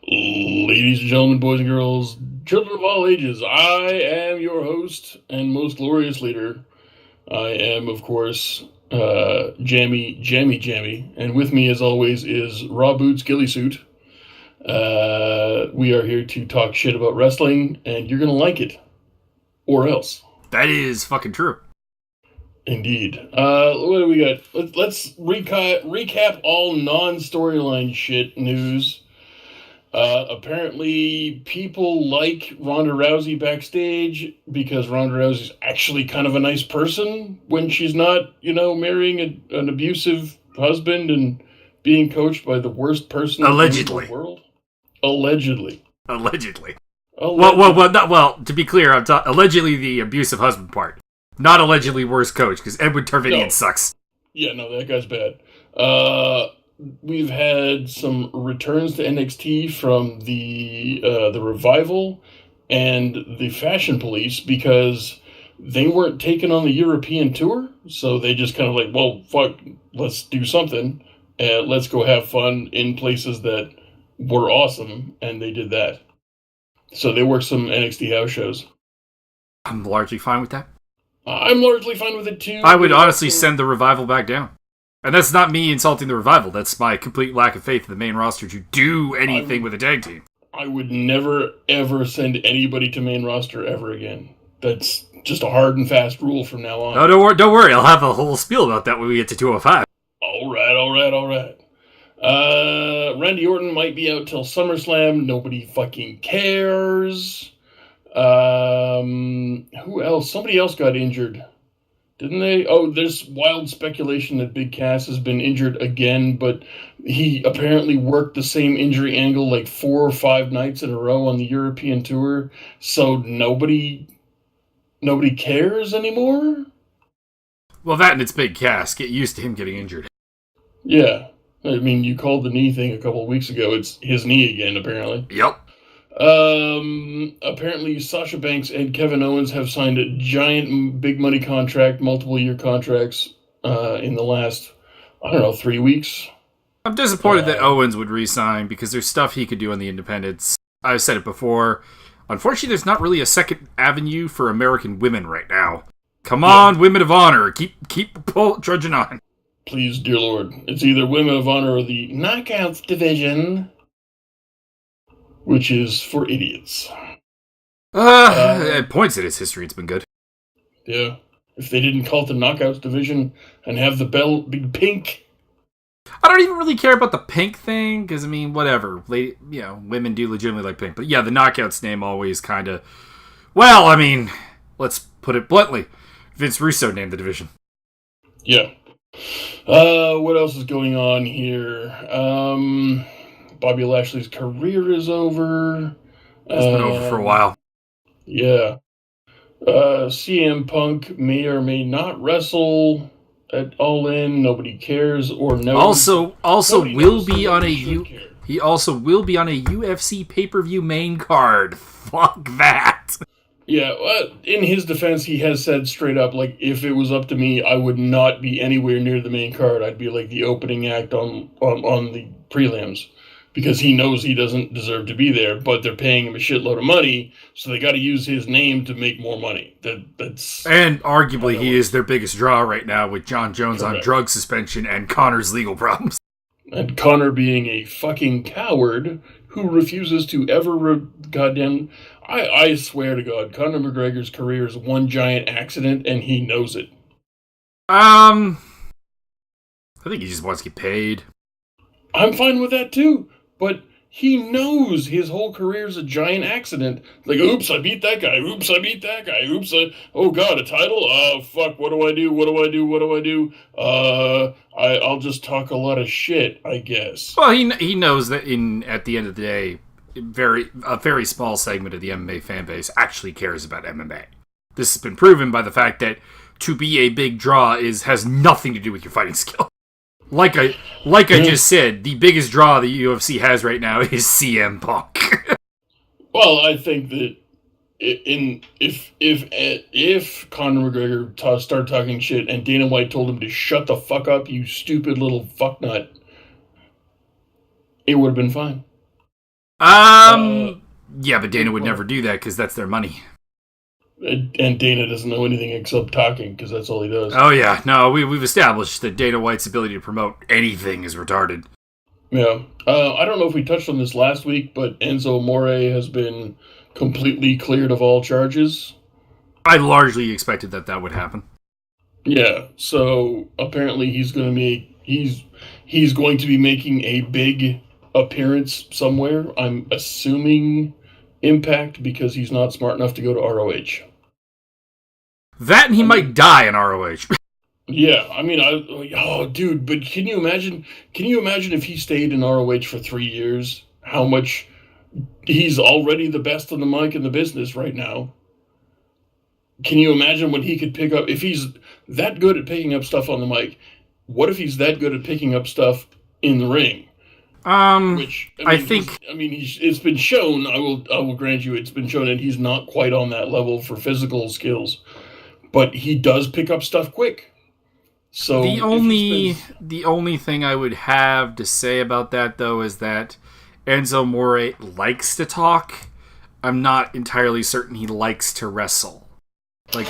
Ladies and gentlemen, boys and girls, children of all ages, I am your host and most glorious leader. I am, of course, Jammy, and with me, as always, is Raw Boots Ghillie Suit. We are here to talk shit about wrestling, and you're gonna like it. Or else. That is fucking true. Indeed. What do we got? Let's recap all non-storyline shit news. Apparently, people like Ronda Rousey backstage because Ronda Rousey's actually kind of a nice person when she's not, marrying an abusive husband and being coached by the worst person in the world. Allegedly. Well, to be clear, I'm allegedly the abusive husband part. Not allegedly worst coach, because Edward Tarvinian sucks. Yeah, no, that guy's bad. We've had some returns to NXT from the Revival and the Fashion Police because they weren't taken on the European tour, so they just kind of like, well, fuck, let's do something, and let's go have fun in places that were awesome, and they did that. So they worked some NXT house shows. I'm largely fine with that. I'm largely fine with it too. I would honestly send the Revival back down. And that's not me insulting the Revival. That's my complete lack of faith in the main roster to do anything with a tag team. I would never, ever send anybody to main roster ever again. That's just a hard and fast rule from now on. No, don't worry. I'll have a whole spiel about that when we get to 205. All right. Randy Orton might be out till SummerSlam. Nobody fucking cares. Who else? Somebody else got injured. Didn't they? Oh, there's wild speculation that Big Cass has been injured again, but he apparently worked the same injury angle like 4 or 5 nights in a row on the European tour, so nobody cares anymore? Well, that and it's Big Cass. Get used to him getting injured. Yeah. I mean, you called the knee thing a couple of weeks ago. It's his knee again, apparently. Yep. Apparently Sasha Banks and Kevin Owens have signed a giant big money contract, multiple year contracts, in the last, 3 weeks. I'm disappointed that Owens would re-sign because there's stuff he could do on the independents. I've said it before. Unfortunately, there's not really a second avenue for American women right now. Come on, Women of Honor. Keep trudging on. Please, dear Lord. It's either Women of Honor or the Knockouts division, which is for idiots. At points in its history, it's been good. Yeah. If they didn't call it the Knockouts division and have the belt be pink. I don't even really care about the pink thing, because, whatever. Women do legitimately like pink. But yeah, the Knockouts name always kind of... Well, let's put it bluntly. Vince Russo named the division. Yeah. What else is going on here? Bobby Lashley's career is over. It's been over for a while. Yeah. CM Punk may or may not wrestle at All In. Nobody cares or knows. Also will be on he also will be on a UFC pay-per-view main card. Fuck that. Yeah, in his defense, he has said straight up, like, if it was up to me, I would not be anywhere near the main card. I'd be like the opening act on the prelims. Because he knows he doesn't deserve to be there, but they're paying him a shitload of money, so they got to use his name to make more money. And arguably, he is their biggest draw right now, with John Jones on drug suspension and Connor's legal problems. And Connor being a fucking coward who refuses to ever goddamn... I swear to God, Conor McGregor's career is one giant accident, and he knows it. I think he just wants to get paid. I'm fine with that too, but he knows his whole career is a giant accident. Like, oops, I beat that guy. Oops, I beat that guy. Oops, oh God, a title? Oh, fuck, what do I do? I'll just talk a lot of shit, I guess. Well, he knows that at the end of the day, a very small segment of the MMA fan base actually cares about MMA. This has been proven by the fact that to be a big draw has nothing to do with your fighting skill. Like I just said, the biggest draw the UFC has right now is CM Punk. Well, I think that if Conor McGregor started talking shit and Dana White told him to shut the fuck up, you stupid little fucknut, it would have been fine. Yeah, but Dana would never do that because that's their money. And Dana doesn't know anything except talking because that's all he does. Oh yeah, no, we've established that Dana White's ability to promote anything is retarded. Yeah. I don't know if we touched on this last week, but Enzo Amore has been completely cleared of all charges. I largely expected that would happen. Yeah, so apparently he's going to be making a big appearance somewhere. I'm assuming Impact because he's not smart enough to go to ROH. That and he might die in ROH. Yeah, I mean, dude, but can you imagine if he stayed in ROH for 3 years? How much he's already the best on the mic in the business right now. Can you imagine what he could pick up if he's that good at picking up stuff on the mic? What if he's that good at picking up stuff in the ring? Which it's been shown. I will grant you, it's been shown that he's not quite on that level for physical skills, but he does pick up stuff quick. So the only thing I would have to say about that though is that Enzo Amore likes to talk. I'm not entirely certain he likes to wrestle. I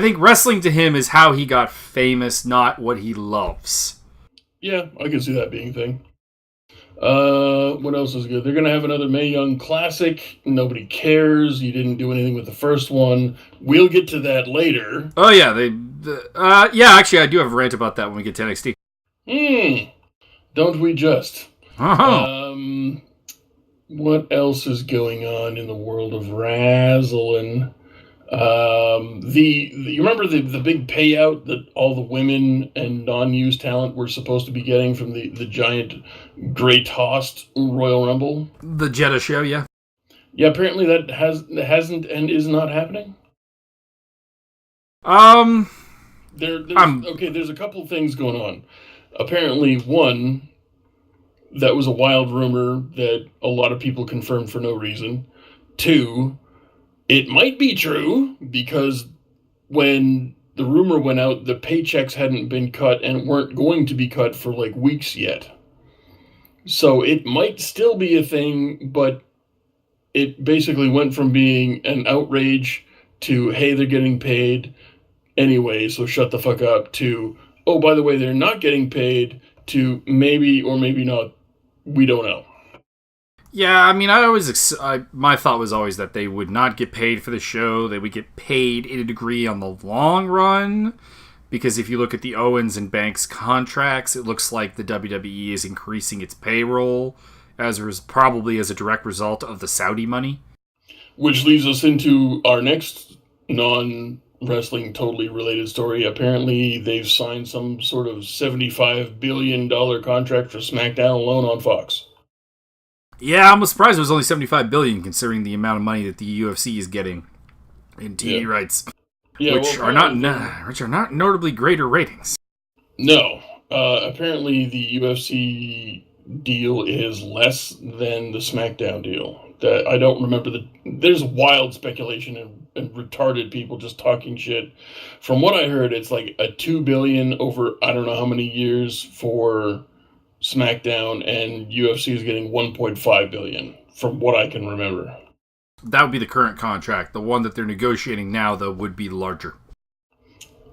think wrestling to him is how he got famous, not what he loves. Yeah, I can see that being a thing. What else is good? They're going to have another Mae Young Classic. Nobody cares. You didn't do anything with the first one. We'll get to that later. Oh, yeah. Actually, I do have a rant about that when we get to NXT. Don't we just? Uh-huh. What else is going on in the world of wrestling? You remember the big payout that all the women and non-used talent were supposed to be getting from the giant Great Tossed Royal Rumble? The Jeddah show, yeah. Yeah, apparently that hasn't and is not happening. There's a couple of things going on. Apparently, one, that was a wild rumor that a lot of people confirmed for no reason. Two, it might be true because when the rumor went out, the paychecks hadn't been cut and weren't going to be cut for like weeks yet. So it might still be a thing, but it basically went from being an outrage to, hey, they're getting paid anyway, so shut the fuck up, to, oh, by the way, they're not getting paid, to maybe or maybe not, we don't know. Yeah, I mean, my thought was always that they would not get paid for the show. They would get paid in a degree on the long run, because if you look at the Owens and Banks contracts, it looks like the WWE is increasing its payroll probably as a direct result of the Saudi money. Which leads us into our next non-wrestling totally related story. Apparently, they've signed some sort of $75 billion contract for SmackDown alone on Fox. Yeah, I'm surprised it was only $75 billion considering the amount of money that the UFC is getting in TV rights, which are not notably greater ratings. No, apparently the UFC deal is less than the SmackDown deal. That I don't remember. There's wild speculation and retarded people just talking shit. From what I heard, it's like a $2 billion over I don't know how many years for SmackDown, and UFC is getting $1.5 billion, from what I can remember. That would be the current contract. The one that they're negotiating now, though, would be larger.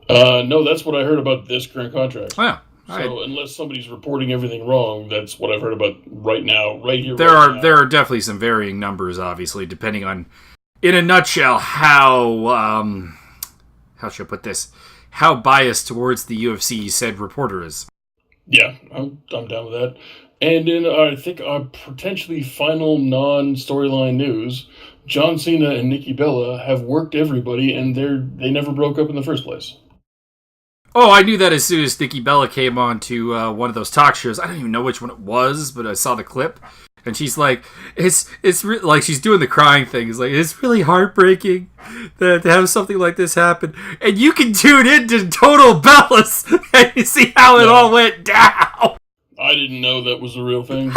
No, that's what I heard about this current contract. Oh, yeah. So unless somebody's reporting everything wrong, that's what I've heard about right now, right here. There are definitely some varying numbers, obviously, depending on, in a nutshell, how should I put this? How biased towards the UFC said reporter is. Yeah, I'm down with that. And in, I think, our potentially final non-storyline news, John Cena and Nikki Bella have worked everybody, and they never broke up in the first place. Oh, I knew that as soon as Nikki Bella came on to one of those talk shows. I don't even know which one it was, but I saw the clip. And she's like, it's like she's doing the crying thing. It's like, it's really heartbreaking to have something like this happen. And you can tune into Total Bellas and you see how it all went down. I didn't know that was a real thing.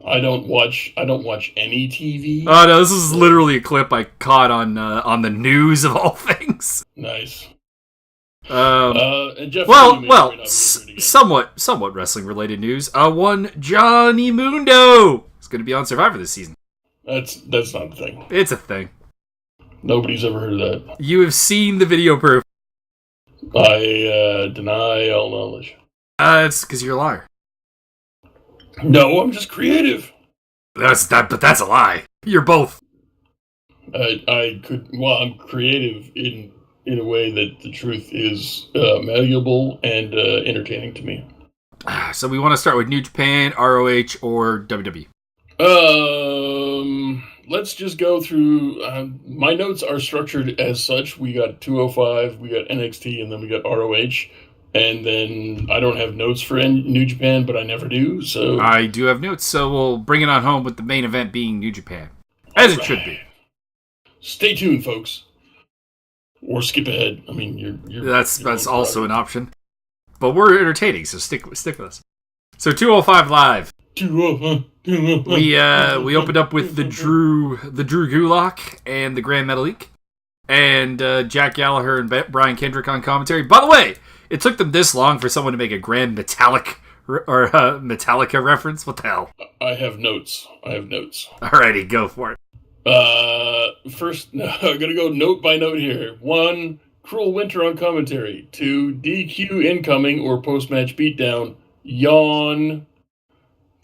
I don't watch any TV. Oh no, this is literally a clip I caught on the news of all things. Nice. And Jeff Hardy may or may not be injured again. somewhat wrestling related news. One Johnny Mundo is going to be on Survivor this season. That's not a thing. It's a thing. Nobody's ever heard of that. You have seen the video proof. I deny all knowledge. It's because you're a liar. No, I'm just creative. But that's a lie. You're both. I'm creative in a way that the truth is malleable and entertaining to me. So we want to start with New Japan, ROH, or WWE. Let's just go through. My notes are structured as such. We got 205, we got NXT, and then we got ROH. And then I don't have notes for New Japan, but I never do. So I do have notes, so we'll bring it on home with the main event being New Japan, as it should be. Stay tuned, folks, or skip ahead. I mean, you're that's also an option, but we're entertaining, so stick with us. So 205 Live. We opened up with the Drew Gulak and the Grand Metalik, and Jack Gallagher and Brian Kendrick on commentary. By the way, it took them this long for someone to make a Grand Metallica reference. What the hell? I have notes. Alrighty, go for it. First, I'm gonna go note by note here. 1, Cruel Winter on commentary. 2, DQ incoming or post-match beatdown. Yawn.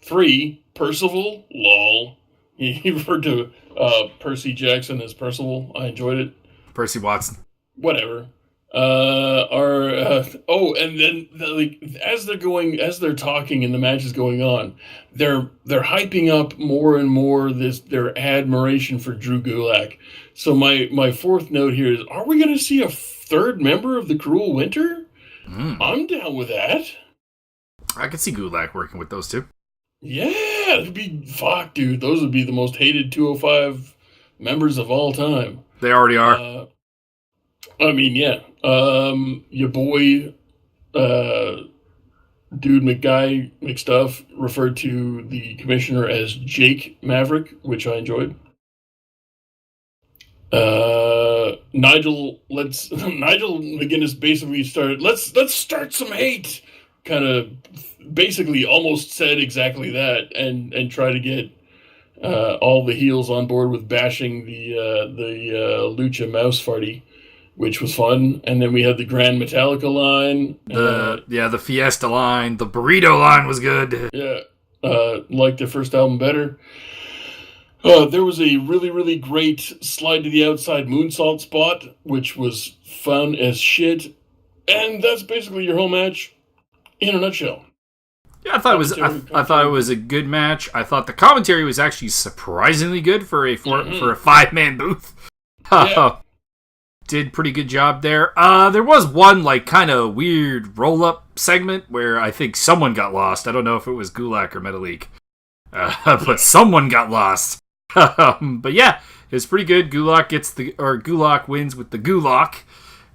3, Percival. Lol. He referred to Percy Jackson as Percival. I enjoyed it. Percy Watson. Whatever. And then as they're talking and the match is going on, they're hyping up more and more their admiration for Drew Gulak. So my fourth note here is: are we going to see a third member of the Cruel Winter? I'm down with that. I could see Gulak working with those two. Yeah, it'd be dude. Those would be the most hated 205 members of all time. They already are. I mean, yeah. Your boy, Dude McStuff referred to the commissioner as Jake Maverick, which I enjoyed. Nigel McGuinness basically started, let's start some hate. Kind of basically almost said exactly that and try to get all the heels on board with bashing the Lucha Mouse Farty, which was fun. And then we had the Grand Metallica line. The Fiesta line. The Burrito line was good. Yeah. Liked their first album better. There was a really, really great slide to the outside moonsault spot, which was fun as shit. And that's basically your whole match in a nutshell. Yeah, I thought it was a good match. I thought the commentary was actually surprisingly good for a 5-man booth. Yeah. Did pretty good job there. There was one kind of weird roll-up segment where I think someone got lost. I don't know if it was Gulak or Metalik, but someone got lost. But yeah, it was pretty good. Gulak wins with the Gulak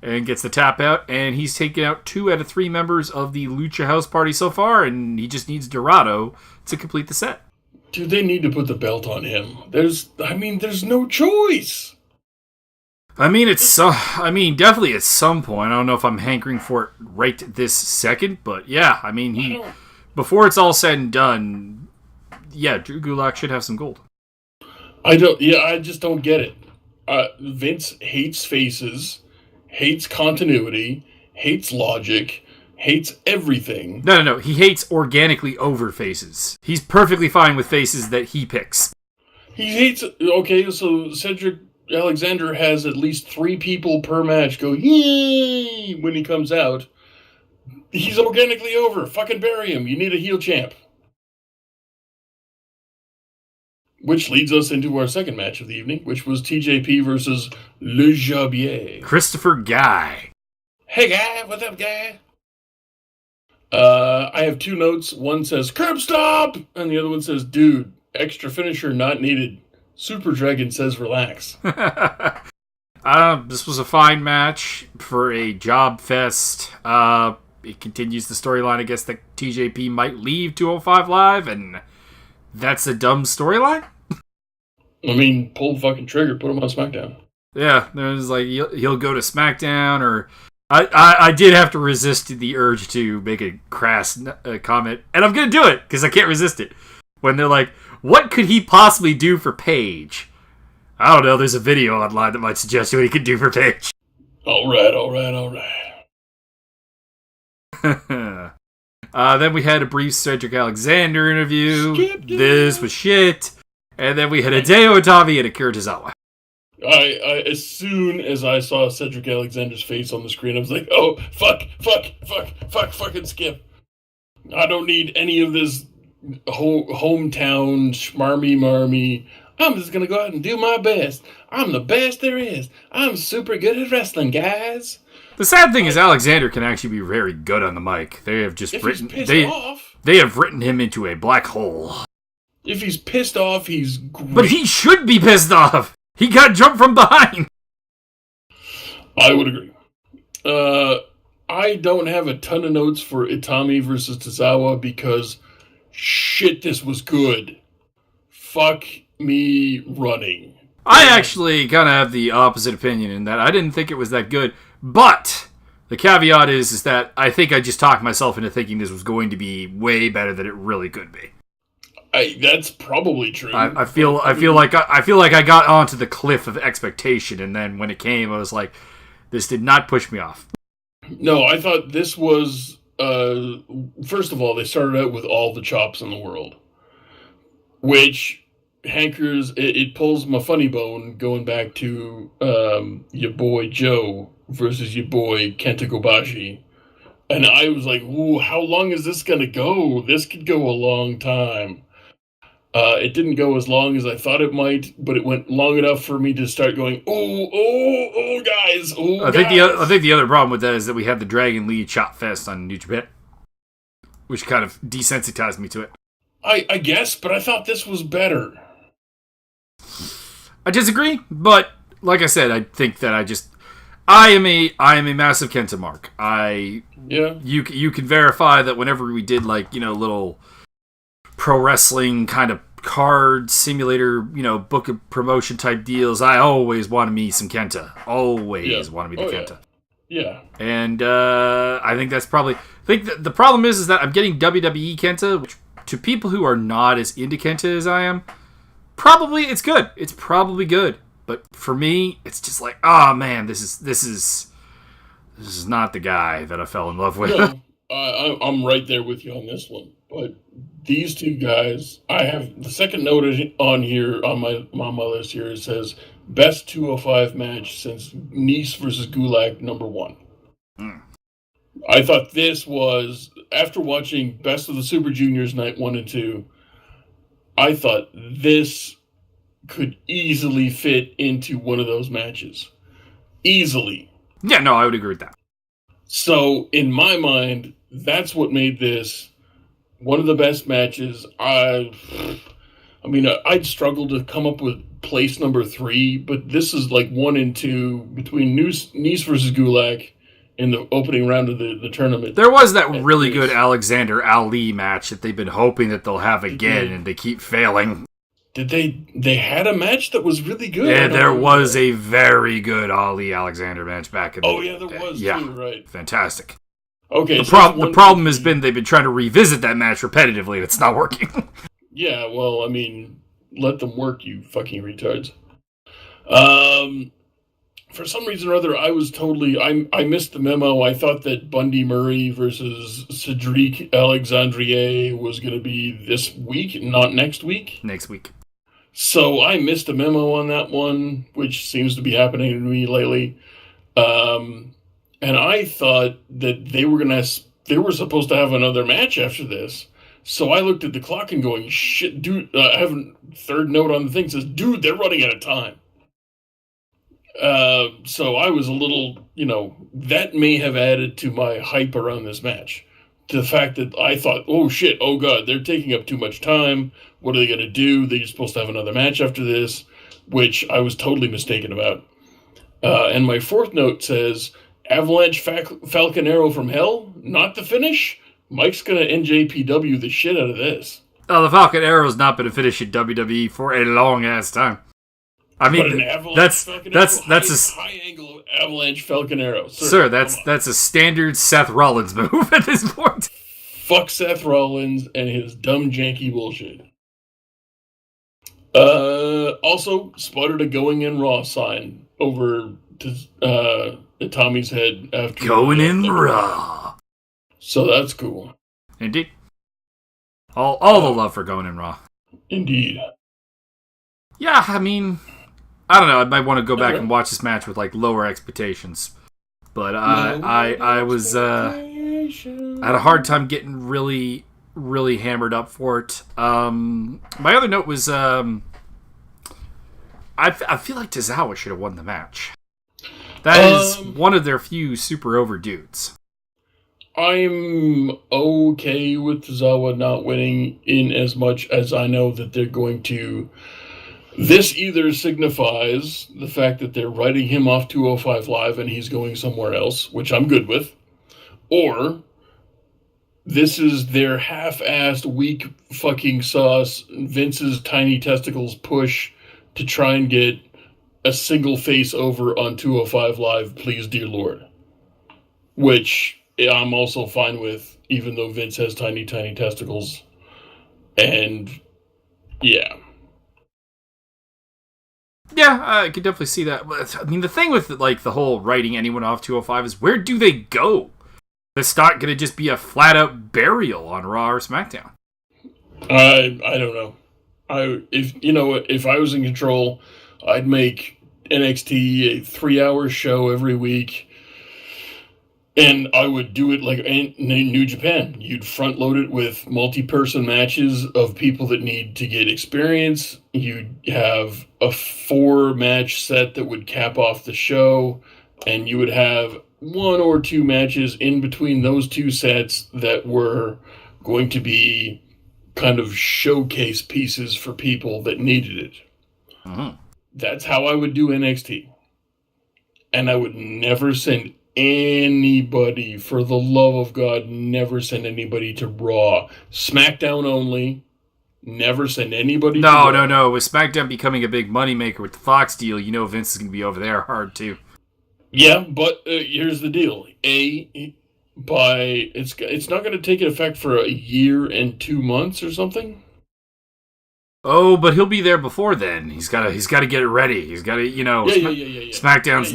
and gets the tap out, and he's taken out 2 out of 3 members of the Lucha House Party so far, and he just needs Dorado to complete the set. Dude, they need to put the belt on him. There's no choice. Definitely at some point. I don't know if I'm hankering for it right this second, but yeah, before it's all said and done, yeah, Drew Gulak should have some gold. I just don't get it. Vince hates faces, hates continuity, hates logic, hates everything. No. He hates organically over faces. He's perfectly fine with faces that he picks. He hates... Okay, so Cedric Alexander has at least 3 people per match go, yay, when he comes out. He's organically over. Fucking bury him. You need a heel champ. Which leads us into our second match of the evening, which was TJP versus Le Jabier. Christopher Guy. Hey, guy. What's up, guy? I have 2 notes. One says, curb stop! And the other one says, dude, extra finisher not needed. Super Dragon says relax. This was a fine match for a job fest. It continues the storyline, I guess, that TJP might leave 205 Live, and that's a dumb storyline? Pull the fucking trigger, put him on SmackDown. Yeah, there's he'll go to SmackDown, or I did have to resist the urge to make a crass comment, and I'm going to do it because I can't resist it. When they're like, what could he possibly do for Paige? I don't know, there's a video online that might suggest what he could do for Paige. All right. Then we had a brief Cedric Alexander interview. This was shit. And then we had a Hideo Itami and Akira Tozawa. I as soon as I saw Cedric Alexander's face on the screen, I was like, oh, fucking skip. I don't need any of this hometown schmarmy-marmy. I'm just going to go out and do my best. I'm the best there is. I'm super good at wrestling, guys. The sad thing is Alexander can actually be very good on the mic. They have just they have written him into a black hole. If he's pissed off, he's great. But he should be pissed off. He got jumped from behind. I would agree. I don't have a ton of notes for Itami versus Tozawa because shit, this was good. Fuck me running. I actually kind of have the opposite opinion in that I didn't think it was that good. But the caveat is that I think I just talked myself into thinking this was going to be way better than it really could be. That's probably true. I feel like I got onto the cliff of expectation, and then when it came, I was like, this did not push me off. No, I thought this was first of all, they started out with all the chops in the world, which hankers it pulls my funny bone going back to your boy Joe versus your boy Kenta Kobashi. And I was like, ooh, how long is this gonna go? This could go a long time. It didn't go as long as I thought it might, but it went long enough for me to start going, guys. I think the other problem with that is that we had the Dragon Lee Chop Fest on New Japan, which kind of desensitized me to it. I guess, but I thought this was better. I disagree, but like I said, I think that I am a massive Kenta mark. You can verify that whenever we did little pro wrestling kind of card simulator, book of promotion type deals, I always wanted me some Kenta. Always wanted me the Kenta. Yeah. And I think that's probably... I think the problem is that I'm getting WWE Kenta, which to people who are not as into Kenta as I am, probably it's good. It's probably good. But for me, it's just like, oh man, this is not the guy that I fell in love with. No, I'm right there with you on this one. But these two guys, I have the second note on here on my list here. It says best 205 match since Nice versus Gulak #1. I thought this was, after watching Best of the Super Juniors Night 1 and 2, I thought this could easily fit into one of those matches. Easily. Yeah, no, I would agree with that. So, in my mind, that's what made this one of the best matches. I'd struggle to come up with place number 3, but this is like 1 and 2 between Nice versus Gulak in the opening round of the tournament. There was that really good Alexander Ali match that they've been hoping that they'll have again, and they keep failing. Did they had a match that was really good? Yeah, there was a very good Ali Alexander match back in the day. Oh, yeah, there was, too, right. Fantastic. Okay, the problem has been they've been trying to revisit that match repetitively, and it's not working. Yeah, well, I mean, let them work, you fucking retards. For some reason or other, I was I missed the memo. I thought that Bundy Murray versus Cedric Alexandre was going to be this week, not next week. Next week. So I missed a memo on that one, which seems to be happening to me lately. And I thought that they were supposed to have another match after this. So I looked at the clock and going, shit, dude, I have a third note on the thing that says, dude, they're running out of time. So I was a little, that may have added to my hype around this match. To the fact that I thought, oh shit, oh god, they're taking up too much time. What are they going to do? They're supposed to have another match after this, which I was totally mistaken about. And my fourth note says, Avalanche Falcon Arrow from Hell, not the finish. Mike's going to NJPW the shit out of this. Oh, the Falcon Arrow's not been a finish in WWE for a long ass time. I mean, but an avalanche that's Falcon that's Arrow, that's high angle avalanche Falcon Arrow. sir. That's a standard Seth Rollins move at this point. Fuck Seth Rollins and his dumb janky bullshit. Also spotted a going in Raw sign over to Tommy's head after Going in Raw. So that's cool. Indeed. All the love for going in Raw. Indeed. Yeah, I mean, I don't know. I might want to go back and watch this match with like lower expectations. But I was I had a hard time getting really hammered up for it. My other note was I feel like Tozawa should have won the match. That is one of their few super over dudes. I'm okay with Tozawa not winning in as much as I know that they're going to. This either signifies the fact that they're writing him off 205 Live and he's going somewhere else, which I'm good with, or this is their half-assed, weak fucking sauce, Vince's tiny testicles push to try and get a single face over on 205 Live, please, dear Lord. Which I'm also fine with, even though Vince has tiny testicles. And, yeah. Yeah, I could definitely see that. I mean, the thing with like the whole writing anyone off 205 is where do they go? It's not going to just be a flat-out burial on Raw or SmackDown. I don't know. If I was in control, I'd make NXT a 3-hour show every week, and I would do it like in New Japan. You'd front load it with multi-person matches of people that need to get experience. You'd have a 4-match set that would cap off the show, and you would have 1 or 2 matches in between those 2 sets that were going to be kind of showcase pieces for people that needed it. Uh-huh. That's how I would do NXT. And I would never send anybody, for the love of God, never send anybody to Raw. SmackDown only. Never send anybody to Raw. No. With SmackDown becoming a big moneymaker with the Fox deal, you know Vince is going to be over there hard, too. Yeah, but here's the deal. It's not going to take effect for a year and 2 months or something. Oh, but he'll be there before then. He's got to get it ready. He's got to, yeah. SmackDown's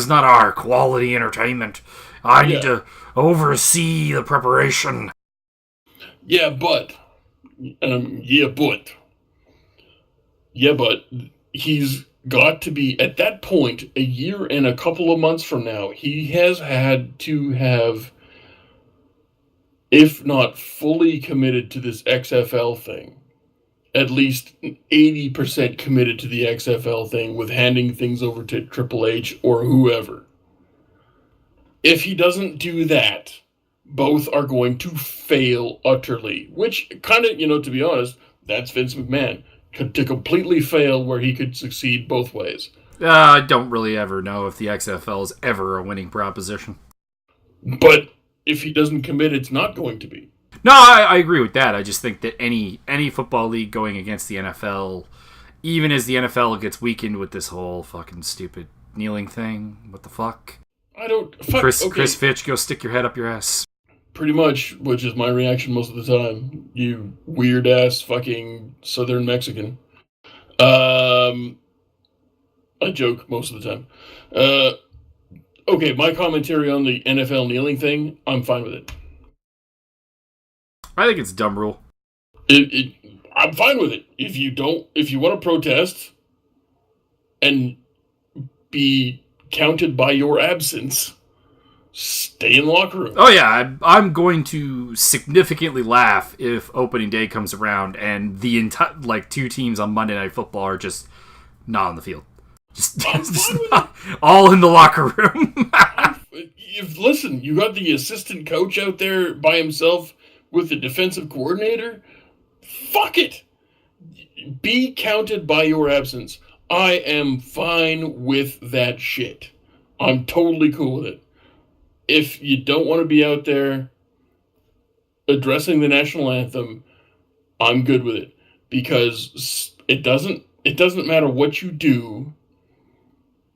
not our quality entertainment. I need to oversee the preparation. Yeah, but he's got to be, at that point, a year and a couple of months from now, he has had to have, if not fully committed to this XFL thing, at least 80% committed to the XFL thing with handing things over to Triple H or whoever. If he doesn't do that, both are going to fail utterly, which kind of, to be honest, that's Vince McMahon. To completely fail where he could succeed both ways. I don't really ever know if the XFL is ever a winning proposition. But if he doesn't commit, it's not going to be. No, I agree with that. I just think that any football league going against the NFL, even as the NFL gets weakened with this whole fucking stupid kneeling thing, what the fuck? Chris Fitch, go stick your head up your ass. Pretty much, which is my reaction most of the time. You weird-ass fucking Southern Mexican. I joke most of the time. Okay, my commentary on the NFL kneeling thing, I'm fine with it. I think it's a dumb rule. I'm fine with it. If you want to protest and be counted by your absence, stay in the locker room. Oh yeah, I'm going to significantly laugh if opening day comes around and the entire 2 teams on Monday Night Football are just not on the field, just not, all in the locker room. Listen, you got the assistant coach out there by himself with the defensive coordinator. Fuck it. Be counted by your absence. I am fine with that shit. I'm totally cool with it. If you don't want to be out there addressing the national anthem, I'm good with it. Because it it doesn't matter what you do.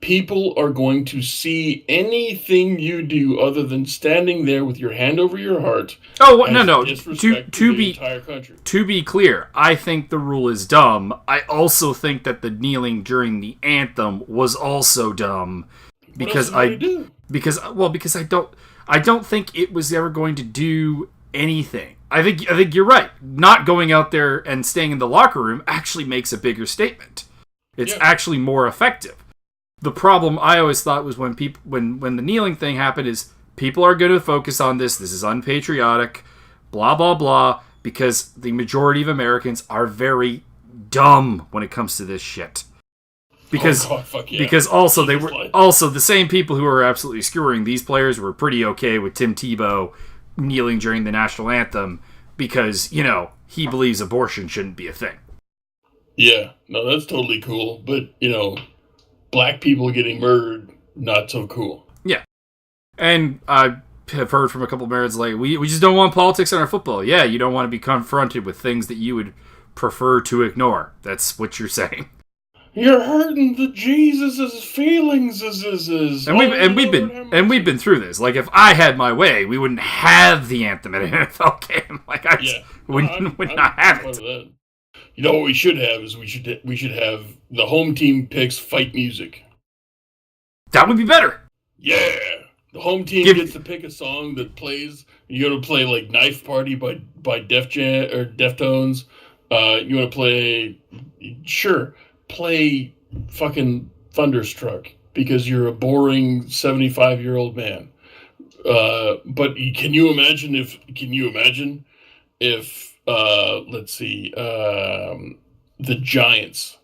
People are going to see anything you do other than standing there with your hand over your heart. Oh no! Disrespect to the entire country. To be clear, I think the rule is dumb. I also think that the kneeling during the anthem was also dumb because I don't think it was ever going to do anything. I think you're right. Not going out there and staying in the locker room actually makes a bigger statement. It's actually more effective. The problem I always thought was when the kneeling thing happened is people are going to focus on this. This is unpatriotic, blah, blah, blah, because the majority of Americans are very dumb when it comes to this shit. Because because also they were also the same people who are absolutely skewering these players were pretty okay with Tim Tebow kneeling during the national anthem because, he believes abortion shouldn't be a thing. Yeah, no, that's totally cool. But, black people getting murdered, not so cool. Yeah. And I have heard from a couple of Americans like, we just don't want politics in our football. Yeah, you don't want to be confronted with things that you would prefer to ignore. That's what you're saying. You're hurting the Jesus' feelings. And we've been through this. Like, if I had my way, we wouldn't have the anthem at an NFL game. Like, would not have it. You know what we should have is we should have the home team picks fight music. That would be better. Yeah, the home team gets to pick a song that plays. You're gonna play like "Knife Party" by Def Jam or Deftones. You want to play? Sure, play fucking Thunderstruck because you're a boring 75-year-old man. But can you imagine if let's see, the Giants.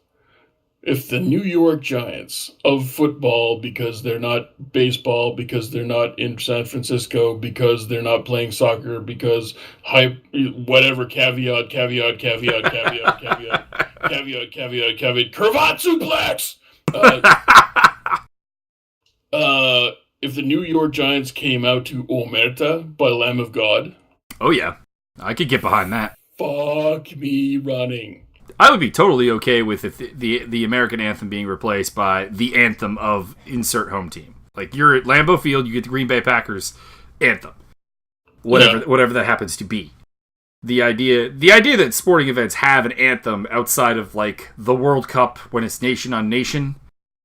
If the New York Giants of football, because they're not baseball, because they're not in San Francisco, because they're not playing soccer, because whatever, caveat, cravat suplex! If the New York Giants came out to Omerta by Lamb of God. Oh yeah. I could get behind that. Fuck me running. I would be totally okay with the American anthem being replaced by the anthem of insert home team. Like, you're at Lambeau Field, you get the Green Bay Packers anthem. Whatever that happens to be. The idea that sporting events have an anthem outside of, like, the World Cup when it's nation on nation,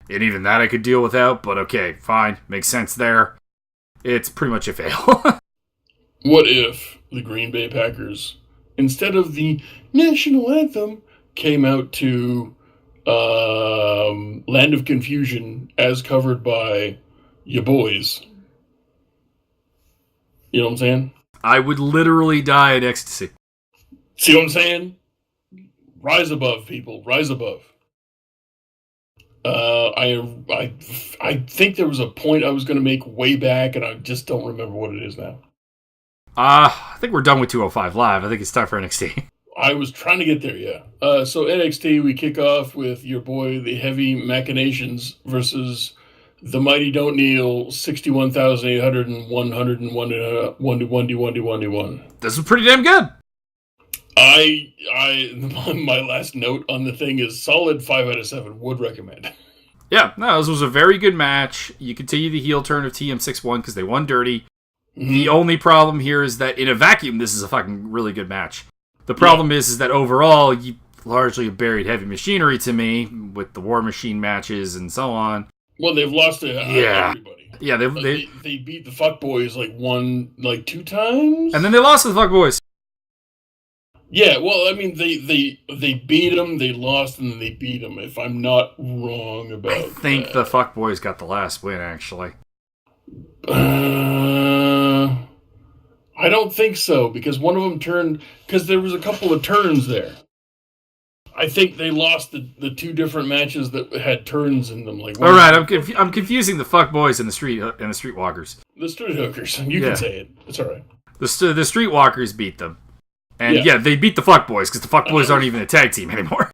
and even that I could deal without, but okay, fine, makes sense there. It's pretty much a fail. What if the Green Bay Packers, instead of the national anthem, came out to Land of Confusion as covered by ya boys? You know what I'm saying? I would literally die in ecstasy. See what I'm saying? Rise above, people. Rise above. I think there was a point I was going to make way back, and I just don't remember what it is now. I think we're done with 205 Live. I think it's time for NXT. I was trying to get there, yeah. So NXT, we kick off with your boy, the Heavy Machinations, versus the Mighty Don't Kneel, 61,801 This was pretty damn good. My last note on the thing is solid 5 out of 7. Would recommend. Yeah, no, this was a very good match. You continue the heel turn of TM61 because they won dirty. Mm-hmm. The only problem here is that in a vacuum, this is a fucking really good match. The problem is that overall, you largely have buried Heavy Machinery to me with the War Machine matches and so on. Well, they've lost to everybody. Yeah, they beat the Fuckboys two times, and then they lost to the Fuckboys. Yeah, well, I mean, they beat them, they lost, and then they beat them. If I'm not wrong about that. I think the Fuckboys got the last win, actually. I don't think so, because one of them turned, because there was a couple of turns there. I think they lost the two different matches that had turns in them. All right, I'm confusing the Fuckboys and the Streetwalkers. The Street Hookers. You can say it. It's all right. The Streetwalkers beat them. And they beat the Fuckboys, because the Fuckboys aren't even a tag team anymore.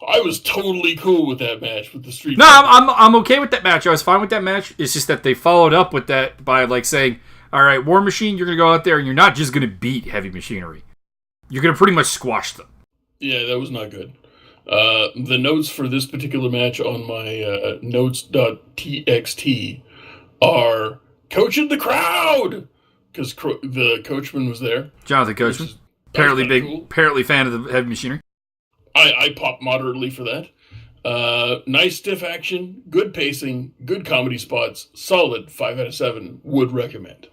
I was totally cool with that match with the Street. No, I'm okay with that match. I was fine with that match. It's just that they followed up with that by saying, all right, War Machine, you're going to go out there and you're not just going to beat Heavy Machinery. You're going to pretty much squash them. Yeah, that was not good. The notes for this particular match on my notes.txt are coaching the crowd because the coachman was there. Jonathan Coachman, Cool. apparently fan of the Heavy Machinery. I pop moderately for that. Nice stiff action, good pacing, good comedy spots, solid 5 out of 7. Would recommend.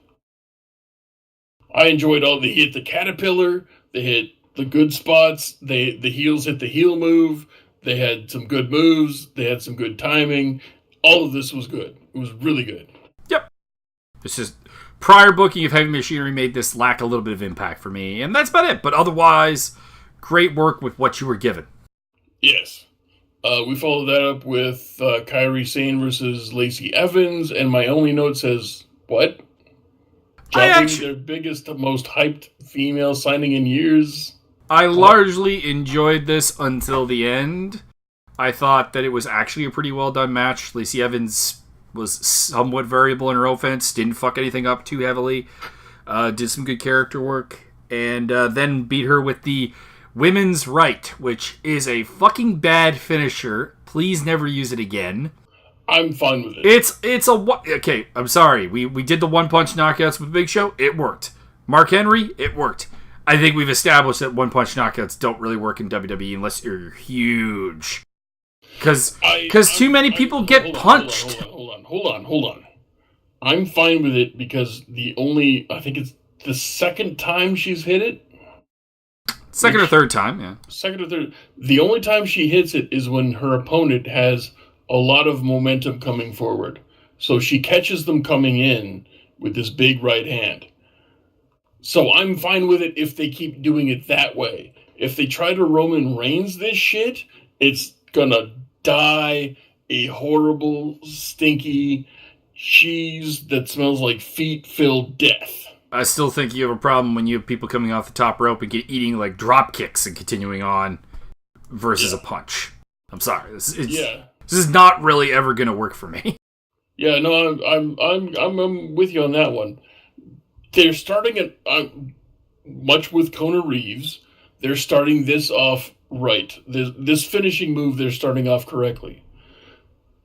I enjoyed they hit the caterpillar, they hit the good spots, the heels hit the heel move, they had some good moves, they had some good timing. All of this was good. It was really good. Yep. It's just prior booking of Heavy Machinery made this lack a little bit of impact for me, and that's about it. But otherwise, great work with what you were given. Yes. We followed that up with Kairi Sane versus Lacey Evans, and my only note says, what? Dropping their biggest, most hyped female signing in years. I largely enjoyed this until the end. I thought that it was actually a pretty well done match. Lacey Evans was somewhat variable in her offense, didn't fuck anything up too heavily, did some good character work, and then beat her with the Women's Right, which is a fucking bad finisher. Please never use it again. I'm fine with it. Okay, I'm sorry. We did the one-punch knockouts with Big Show. It worked. Mark Henry, it worked. I think we've established that one-punch knockouts don't really work in WWE unless you're huge. Because too many people get punched. Hold on. I'm fine with it because I think it's the second time she's hit it. Second or third time, yeah. Second or third. The only time she hits it is when her opponent has a lot of momentum coming forward. So she catches them coming in with this big right hand. So I'm fine with it if they keep doing it that way. If they try to Roman Reigns this shit, it's gonna die a horrible, stinky, cheese that smells like feet-filled death. I still think you have a problem when you have people coming off the top rope and eating like drop kicks and continuing on versus a punch. I'm sorry. This is not really ever going to work for me. Yeah, no, I'm with you on that one. They're starting at much with Kona Reeves. They're starting this off right. This finishing move, they're starting off correctly.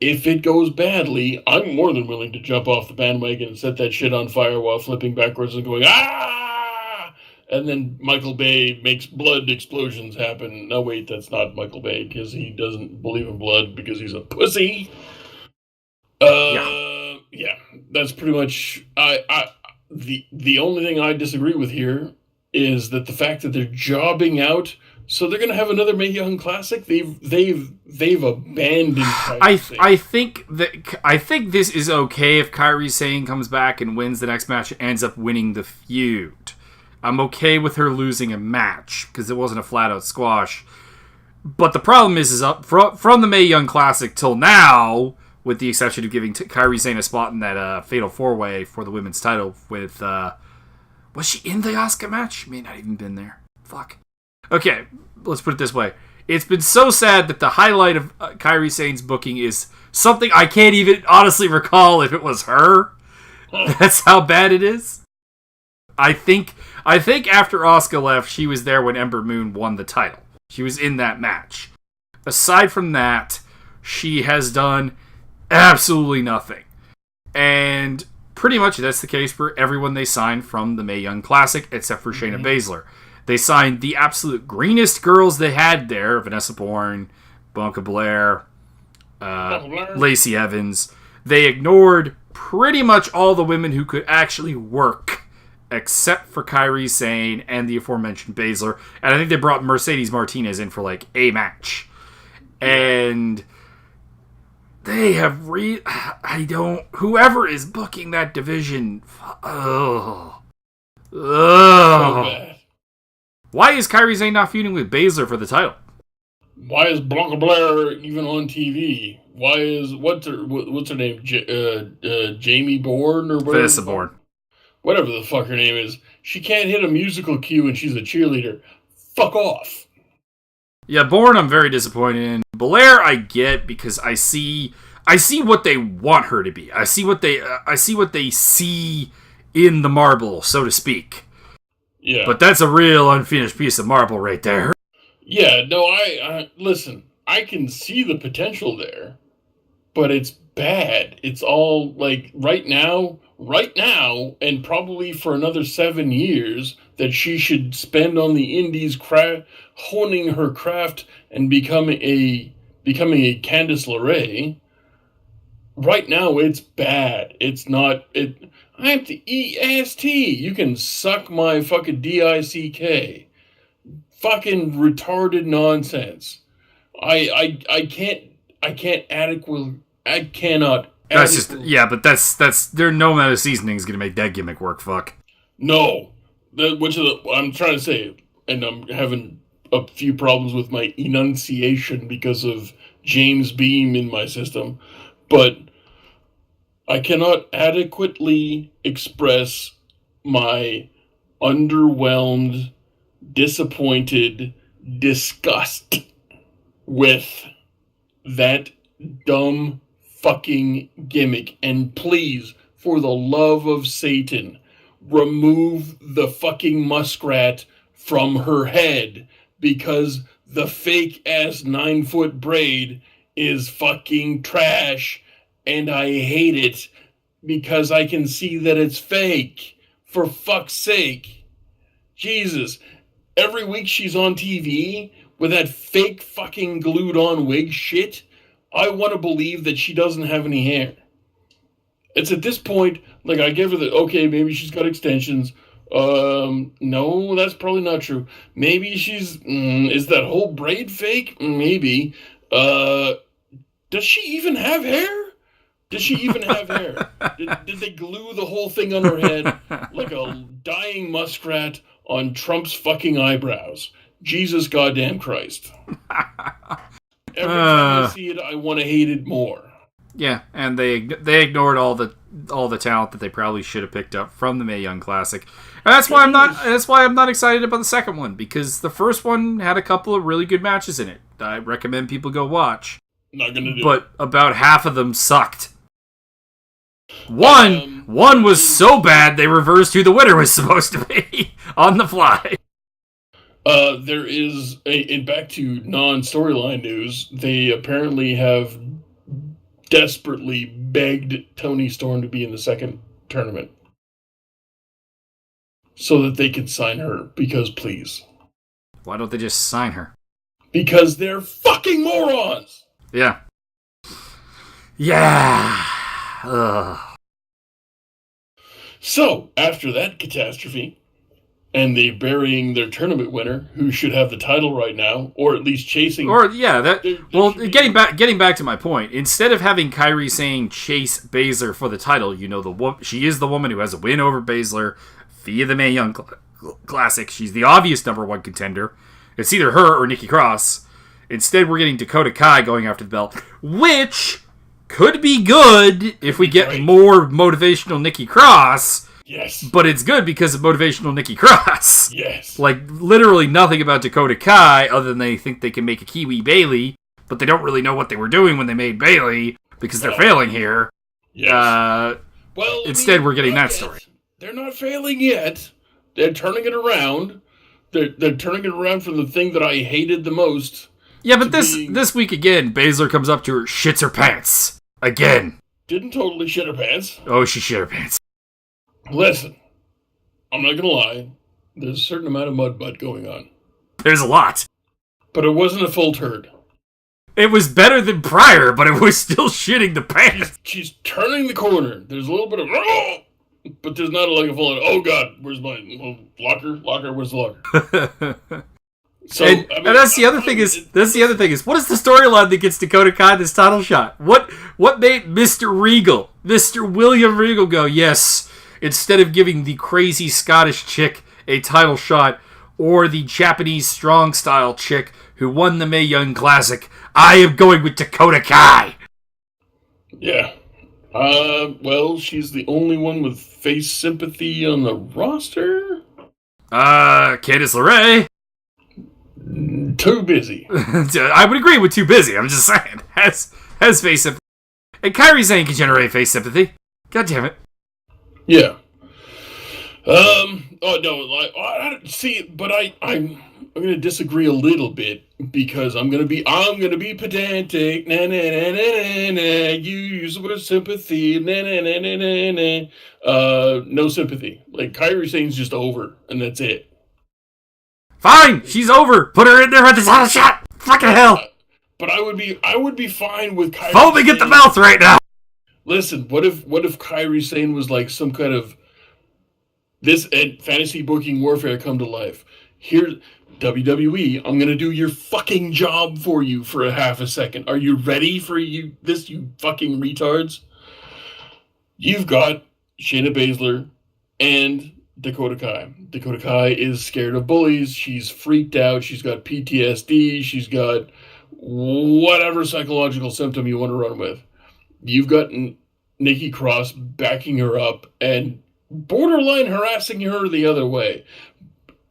If it goes badly, I'm more than willing to jump off the bandwagon and set that shit on fire while flipping backwards and going, ah! And then Michael Bay makes blood explosions happen. No, wait, that's not Michael Bay, because he doesn't believe in blood because he's a pussy. Yeah, that's pretty much... The only thing I disagree with here is that the fact that they're jobbing out... So they're going to have another Mae Young Classic. They've abandoned. I think this is okay if Kairi Sane comes back and wins the next match and ends up winning the feud. I'm okay with her losing a match because it wasn't a flat out squash. But the problem is up from the Mae Young Classic till now, with the exception of giving Kairi Sane a spot in that Fatal 4-Way for the women's title with was she in the Asuka match? She may not even been there. Fuck. Okay, let's put it this way. It's been so sad that the highlight of Kairi Sane's booking is something I can't even honestly recall if it was her. That's how bad it is. I think after Asuka left, she was there when Ember Moon won the title. She was in that match. Aside from that, she has done absolutely nothing. And pretty much that's the case for everyone they signed from the Mae Young Classic, except for Shayna Baszler. They signed the absolute greenest girls they had there, Vanessa Bourne, Bianca Belair, Lacey Evans. They ignored pretty much all the women who could actually work, except for Kairi Sane and the aforementioned Baszler. And I think they brought Mercedes Martinez in for like a match. And they have whoever is booking that division, so bad. Why is Kairi Sane not feuding with Baszler for the title? Why is Bianca Belair even on TV? Why is what's her name? Jamie Bourne or whatever. Vanessa Bourne. Whatever the fuck her name is. She can't hit a musical cue and she's a cheerleader. Fuck off. Yeah, Bourne I'm very disappointed in. Belair I get because I see what they want her to be. I see what they see in the marble, so to speak. Yeah. But that's a real unfinished piece of marble right there. Yeah, no, I listen. I can see the potential there, but it's bad. It's all like right now, and probably for another 7 years that she should spend on the indies, honing her craft and becoming a Candice LeRae. Right now, it's bad. It's not it. I have to EST. You can suck my fucking DICK. Fucking retarded nonsense. I cannot That's just adequately. yeah, but that's there. No amount of seasoning is gonna make that gimmick work. Fuck. No, I'm trying to say, and I'm having a few problems with my enunciation because of James Beam in my system, but I cannot adequately express my underwhelmed, disappointed disgust with that dumb fucking gimmick. And please, for the love of Satan, remove the fucking muskrat from her head, because the fake ass 9 foot braid is fucking trash and I hate it because I can see that it's fake. For fuck's sake. Jesus. Every week she's on TV with that fake fucking glued on wig shit. I want to believe that she doesn't have any hair. It's at this point, like, I give her okay, maybe she's got extensions. No, that's probably not true. Maybe is that whole braid fake? Maybe. Does she even have hair? Does she even have hair? Did they glue the whole thing on her head like a dying muskrat on Trump's fucking eyebrows? Jesus goddamn Christ. Every time I see it, I want to hate it more. Yeah, and they ignored all the talent that they probably should have picked up from the Mae Young Classic. And that's why I'm not excited about the second one, because the first one had a couple of really good matches in it. I recommend people go watch. Not gonna do but about half of them sucked. One was so bad they reversed who the winner was supposed to be on the fly. There is back to non-storyline news. They apparently have desperately begged Toni Storm to be in the second tournament so that they can sign her, because please. Why don't they just sign her? Because they're fucking morons! Yeah. Yeah. Ugh. So, after that catastrophe, and they burying their tournament winner, who should have the title right now, or at least chasing. Or yeah, getting back to my point. Instead of having Kairi saying chase Baszler for the title, she is the woman who has a win over Baszler via the Mae Young Classic. She's the obvious number one contender. It's either her or Nikki Cross. Instead, we're getting Dakota Kai going after the belt, which could be good if we get more motivational Nikki Cross. Yes. But it's good because of motivational Nikki Cross. Yes. Like, literally nothing about Dakota Kai other than they think they can make a Kiwi Bayley, but they don't really know what they were doing when they made Bayley because they're failing here. Yes. Instead, we're getting that story. They're not failing yet. They're turning it around. They're turning it around from the thing that I hated the most. Yeah, but this week again, Baszler comes up to her, shits her pants. Again. Didn't totally shit her pants. Oh, she shit her pants. Listen, I'm not gonna lie. There's a certain amount of mud butt going on. There's a lot. But it wasn't a full turd. It was better than prior, but it was still shitting the pants. She's turning the corner. There's a little bit of... But there's not like a full... Oh, God, where's my locker? Where's the locker? So, and that's the other thing is what is the storyline that gets Dakota Kai this title shot? What made Mr. William Regal go, yes, instead of giving the crazy Scottish chick a title shot or the Japanese strong style chick who won the Mae Young Classic, I am going with Dakota Kai. Yeah. Well, she's the only one with face sympathy on the roster. Candice LeRae. Too busy. I would agree with too busy. I'm just saying. Has face sympathy. And Kairi Sane can generate face sympathy. God damn it. Yeah. Oh no. I don't see it, but gonna disagree a little bit because I'm gonna be pedantic. Na na na na na na. You use the word sympathy. Na na na na na na. No sympathy. Like Kairi Sane's just over, and that's it. Fine, she's over. Put her in there at the title shot. Fucking hell. But I would be fine with Kairi. Foaming at the mouth right now. Listen, what if Kairi Sane was like some kind of this fantasy booking warfare come to life? Here, WWE, I'm gonna do your fucking job for you for a half a second. Are you ready for you fucking retards? You've got Shayna Baszler and Dakota Kai. Dakota Kai is scared of bullies. She's freaked out. She's got PTSD. She's got whatever psychological symptom you want to run with. You've got Nikki Cross backing her up and borderline harassing her the other way.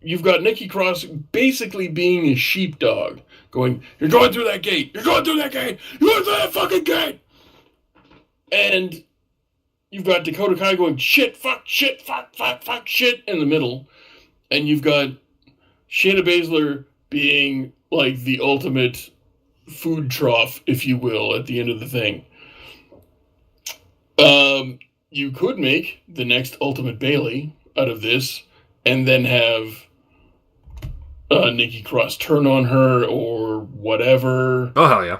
You've got Nikki Cross basically being a sheepdog, going, "You're going through that gate! You're going through that gate! You're going through that fucking gate!" And you've got Dakota Kai going, "Shit, fuck, shit, fuck, fuck, fuck, shit," in the middle. And you've got Shayna Baszler being like the ultimate food trough, if you will, at the end of the thing. You could make the next Ultimate Bayley out of this, and then have Nikki Cross turn on her or whatever. Oh, hell yeah.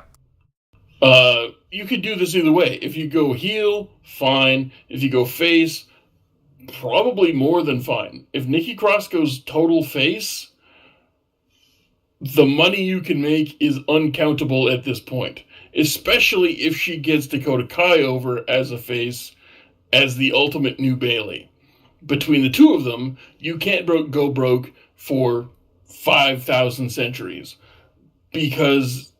You could do this either way. If you go heel, fine. If you go face, probably more than fine. If Nikki Cross goes total face, the money you can make is uncountable at this point. Especially if she gets Dakota Kai over as a face, as the ultimate new Bayley. Between the two of them, you can't go broke for 5,000 centuries. Because,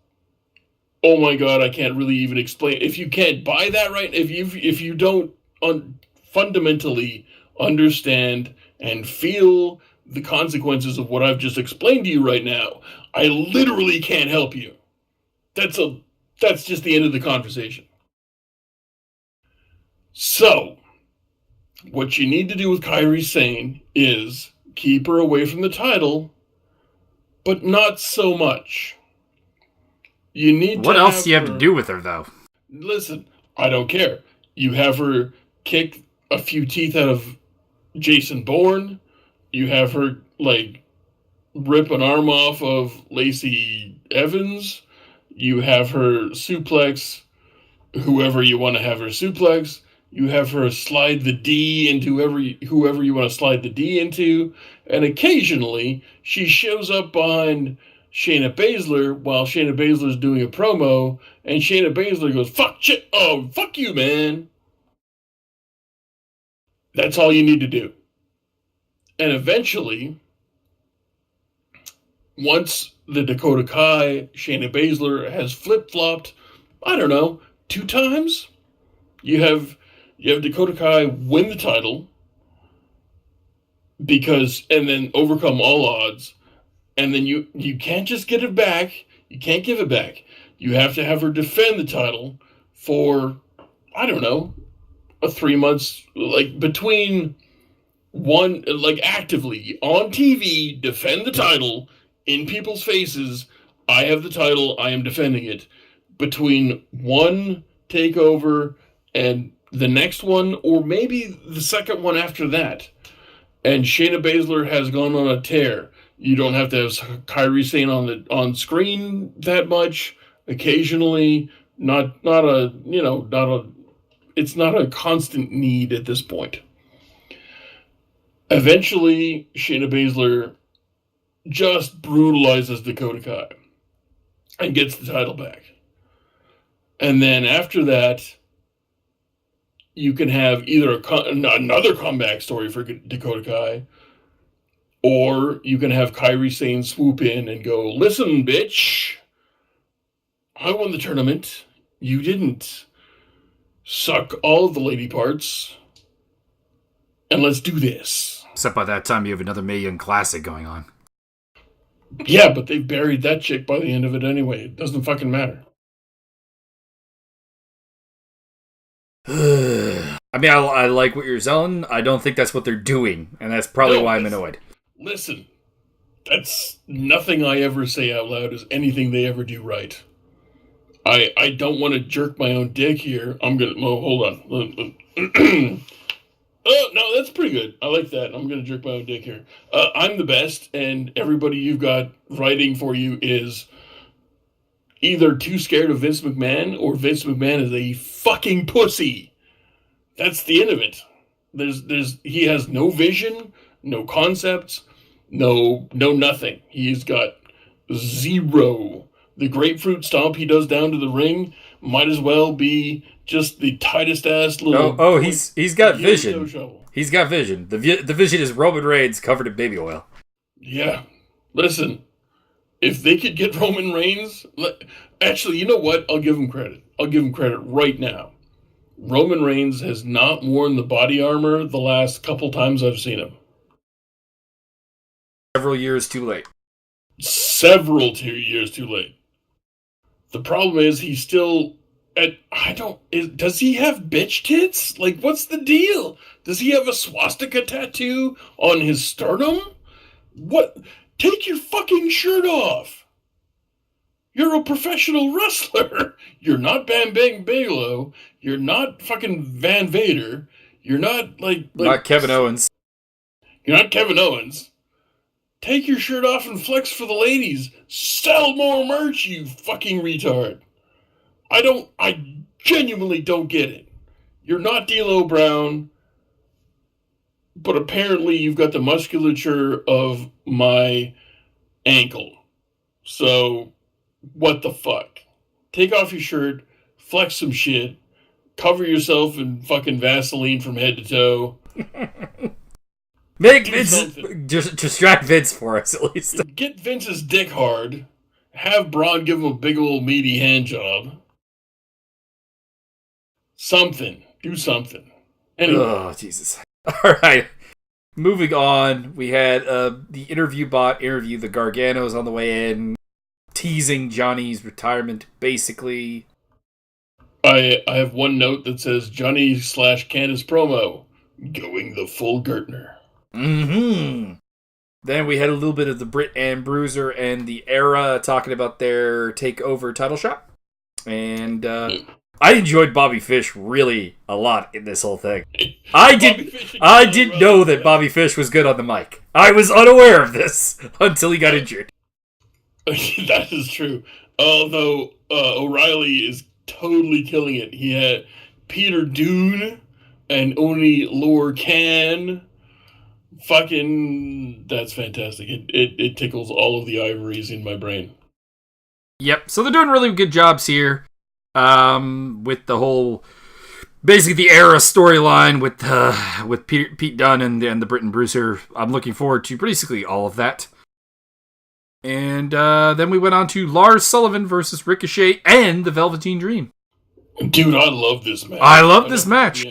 oh my god, I can't really even explain. If you can't buy that right, if you don't fundamentally understand and feel the consequences of what I've just explained to you right now, I literally can't help you. That's just the end of the conversation. So, what you need to do with Kairi Sane is keep her away from the title, but not so much. You need. What else do you have to do with her, though? Listen, I don't care. You have her kick a few teeth out of Jason Bourne. You have her, like, rip an arm off of Lacey Evans. You have her suplex whoever you want to have her suplex. You have her slide the D into whoever you want to slide the D into. And occasionally, she shows up behind Shayna Baszler while Shayna Baszler's doing a promo. And Shayna Baszler goes, "Fuck shit, oh, fuck you, man." That's all you need to do. And eventually, once the Dakota Kai, Shayna Baszler has flip-flopped, I don't know, 2 times, you have Dakota Kai win the title and then overcome all odds, and then you can't just get it back. You can't give it back. You have to have her defend the title for, I don't know, 3 months, like between one, like actively on TV, defend the title in people's faces. I have the title. I am defending it. Between one takeover and the next one, or maybe the second one after that, and Shayna Baszler has gone on a tear. You don't have to have Kairi Sane on screen that much. Occasionally, it's not a constant need at this point. Eventually, Shayna Baszler just brutalizes Dakota Kai and gets the title back. And then after that, you can have either another comeback story for Dakota Kai, or you can have Kairi Sane swoop in and go, "Listen, bitch, I won the tournament. You didn't. Suck all of the lady parts, and let's do this." Except by that time, you have another Mae Young Classic going on. Yeah, but they buried that chick by the end of it anyway. It doesn't fucking matter. I mean, I like what you're selling. I don't think that's what they're doing, and that's probably why I'm annoyed. Listen, That's nothing I ever say out loud is anything they ever do right. I don't want to jerk my own dick here. I'm gonna. Oh, hold on. Oh, no, that's pretty good. I like that. I'm gonna jerk my own dick here. I'm the best, and everybody you've got writing for you is either too scared of Vince McMahon or Vince McMahon is a fucking pussy. That's the end of it. He has no vision, no concepts, no nothing. He's got zero. The grapefruit stomp he does down to the ring might as well be just the tightest ass little. He's got vision. He's got vision. The vision is Roman Reigns covered in baby oil. Yeah, listen. If they could get Roman Reigns, actually, you know what? I'll give him credit. I'll give him credit right now. Roman Reigns has not worn the body armor the last couple times I've seen him. Several years too late. Several 2 years too late. The problem is he's still does he have bitch tits? Like, what's the deal? Does he have a swastika tattoo on his sternum? What? Take your fucking shirt off. You're a professional wrestler. You're not Bam Bang Bigelow. You're not fucking Van Vader. You're not not Kevin Owens. You're not Kevin Owens. Take your shirt off and flex for the ladies. Sell more merch, you fucking retard. I genuinely don't get it. You're not D'Lo Brown, but apparently you've got the musculature of my ankle. So, what the fuck? Take off your shirt, flex some shit, cover yourself in fucking Vaseline from head to toe. Make Vince, just distract Vince for us at least. Get Vince's dick hard. Have Braun give him a big old meaty hand job. Something. Do something. Anyway. Oh, Jesus. All right. Moving on, we had the interview bot interview the Garganos on the way in, teasing Johnny's retirement, basically. I have one note that says Johnny/Candice promo, going the full Gertner. Mm-hmm. Then we had a little bit of the Britt and Bruiser and the Era talking about their takeover title shot. And I enjoyed Bobby Fish really a lot in this whole thing. I didn't know that Bobby Fish was good on the mic. I was unaware of this until he got injured. That is true. Although O'Reilly is totally killing it. He had Peter Dune and Oni Lorcan. Fucking, that's fantastic. It tickles all of the ivories in my brain. Yep, so they're doing really good jobs here. With the whole, basically the Era storyline with Pete Dunne and the Britt and Bruiser. I'm looking forward to basically all of that. And then we went on to Lars Sullivan versus Ricochet and the Velveteen Dream. Dude, I love this match. I love this match.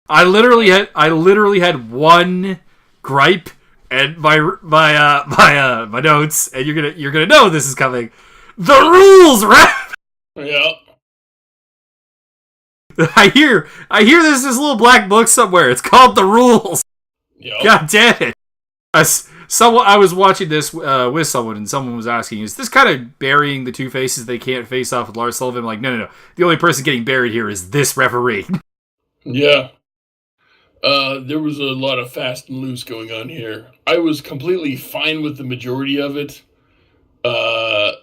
I literally had one gripe and my notes, and you're gonna know this is coming. The rules, ref. Yeah. I hear there's this little black book somewhere. It's called The Rules. Yep. God damn it. I was watching this with someone, and someone was asking, is this kind of burying the two faces they can't face off with Lars Sullivan? I'm like, no. The only person getting buried here is this referee. Yeah. There was a lot of fast and loose going on here. I was completely fine with the majority of it. I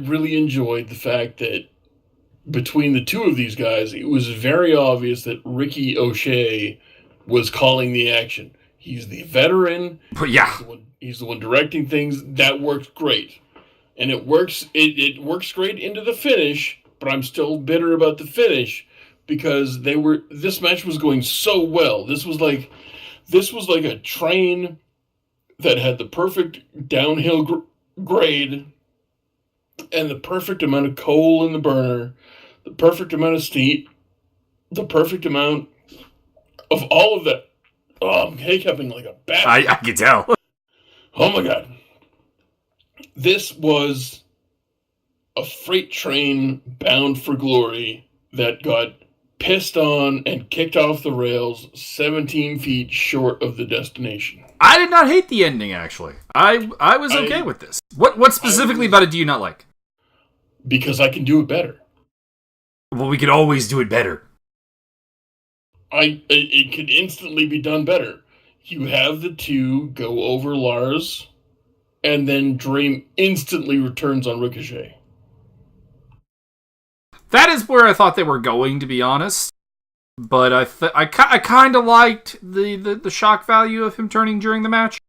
really enjoyed the fact that between the two of these guys, it was very obvious that Ricky O'Shea was calling the action. He's the veteran. But yeah. He's the one directing things. That works great. And it works great into the finish, but I'm still bitter about the finish because this match was going so well. This was like a train that had the perfect downhill grade and the perfect amount of coal in the burner, the perfect amount of steam, the perfect amount of all of that. Oh, I'm hiccuping like a bat. I can tell. Oh my god. This was a freight train bound for glory that got pissed on and kicked off the rails 17 feet short of the destination. I did not hate the ending, actually. I was okay with this. What specifically about it do you not like? Because I can do it better. Well, we could always do it better. It could instantly be done better. You have the two go over Lars, and then Dream instantly returns on Ricochet. That is where I thought they were going, to be honest. But I kind of liked the shock value of him turning during the match.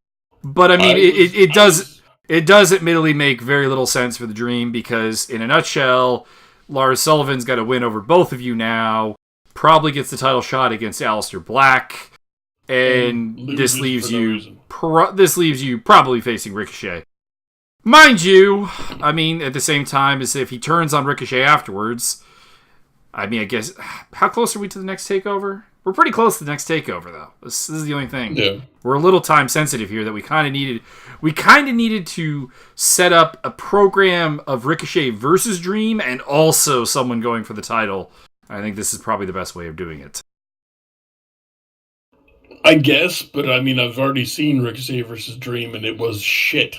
But I mean, it does admittedly make very little sense for the Dream, because in a nutshell, Lars Sullivan's got to win over both of you now. Probably gets the title shot against Aleister Black, and this leaves you probably facing Ricochet. Mind you, I mean, at the same time, as if he turns on Ricochet afterwards, I mean, I guess, how close are we to the next takeover? We're pretty close to the next takeover, though. This is the only thing. Yeah. We're a little time sensitive here that we kind of needed. We kind of needed to set up a program of Ricochet versus Dream and also someone going for the title. I think this is probably the best way of doing it. I guess, but I mean, I've already seen Ricochet versus Dream, and it was shit.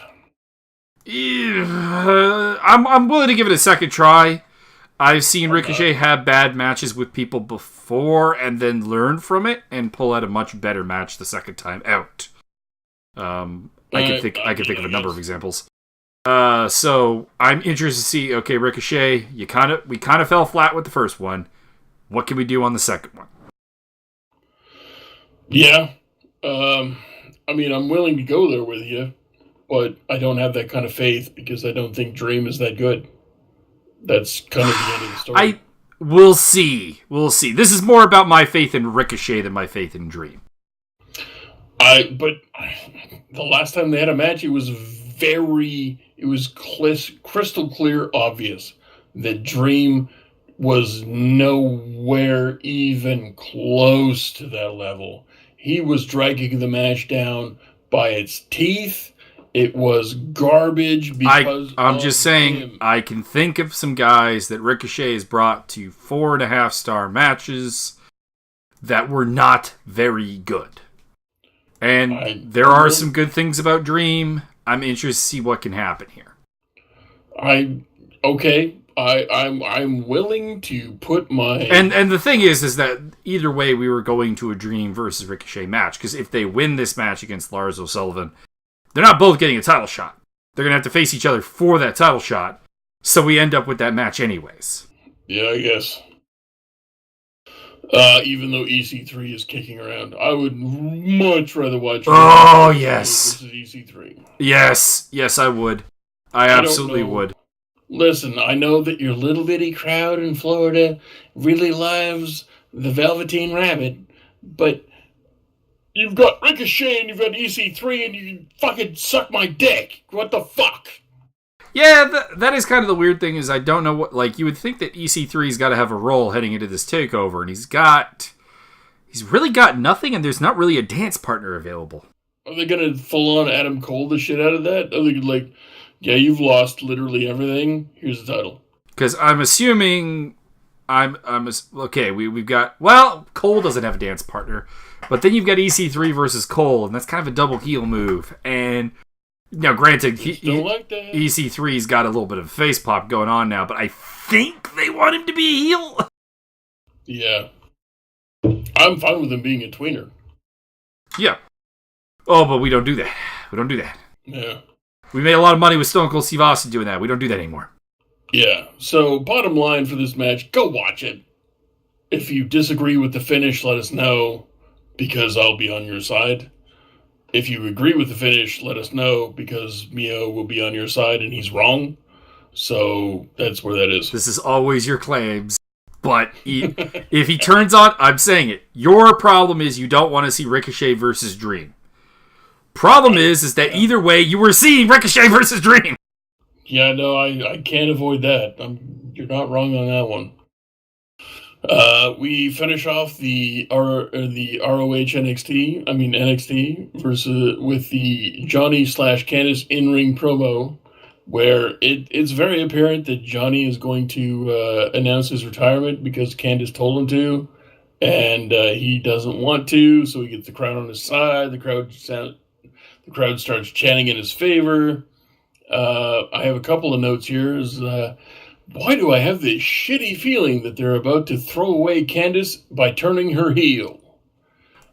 I'm willing to give it a second try. I've seen Ricochet have bad matches with people before and then learn from it and pull out a much better match the second time out. I can think of a number of examples. So I'm interested to see. Okay, Ricochet, we kind of fell flat with the first one. What can we do on the second one? Yeah, I mean, I'm willing to go there with you, but I don't have that kind of faith because I don't think Dream is that good. That's kind of the end of the story. We'll see. This is more about my faith in Ricochet than my faith in Dream. But the last time they had a match, it was crystal clear, obvious that Dream was nowhere even close to that level. He was dragging the match down by its teeth. It was garbage because I'm just saying, him. I can think of some guys that Ricochet has brought to 4.5-star matches that were not very good. And there are some good things about Dream. I'm interested to see what can happen here. I'm willing to put my... And the thing is that either way we were going to a Dream versus Ricochet match, because if they win this match against Lars O'Sullivan, they're not both getting a title shot. They're going to have to face each other for that title shot, so we end up with that match anyways. Yeah, I guess. Even though EC3 is kicking around, I would much rather watch... Oh, yes. Versus EC3. Yes, I would. I absolutely would. Listen, I know that your little bitty crowd in Florida really loves the Velveteen Rabbit, but you've got Ricochet and you've got EC3 and you can fucking suck my dick. What the fuck? Yeah, that is kind of the weird thing is I don't know what... Like, you would think that EC3's got to have a role heading into this takeover, and he's really got nothing, and there's not really a dance partner available. Are they going to full-on Adam Cole the shit out of that? Are they like... Yeah, you've lost literally everything. Here's the title. Because I'm assuming, okay. We've got, well, Cole doesn't have a dance partner, but then you've got EC3 versus Cole, and that's kind of a double heel move. And now, granted, EC3's got a little bit of a face pop going on now, but I think they want him to be a heel. Yeah, I'm fine with him being a tweener. Yeah. Oh, but we don't do that. Yeah. We made a lot of money with Stone Cold Steve Austin doing that. We don't do that anymore. Yeah. So, bottom line for this match, go watch it. If you disagree with the finish, let us know, because I'll be on your side. If you agree with the finish, let us know, because Mio will be on your side, and he's wrong. So, that's where that is. This is always your claims. But if he turns on, I'm saying it, your problem is you don't want to see Ricochet versus Dream. Problem is that either way, you were seeing Ricochet versus Dream. Yeah, no, I can't avoid that. You're not wrong on that one. We finish off the ROH NXT versus with the Johnny / Candice in-ring promo where it's very apparent that Johnny is going to announce his retirement because Candace told him to, and he doesn't want to, so he gets the crowd on his side. The crowd starts chanting in his favor. I have a couple of notes here. Why do I have this shitty feeling that they're about to throw away Candace by turning her heel?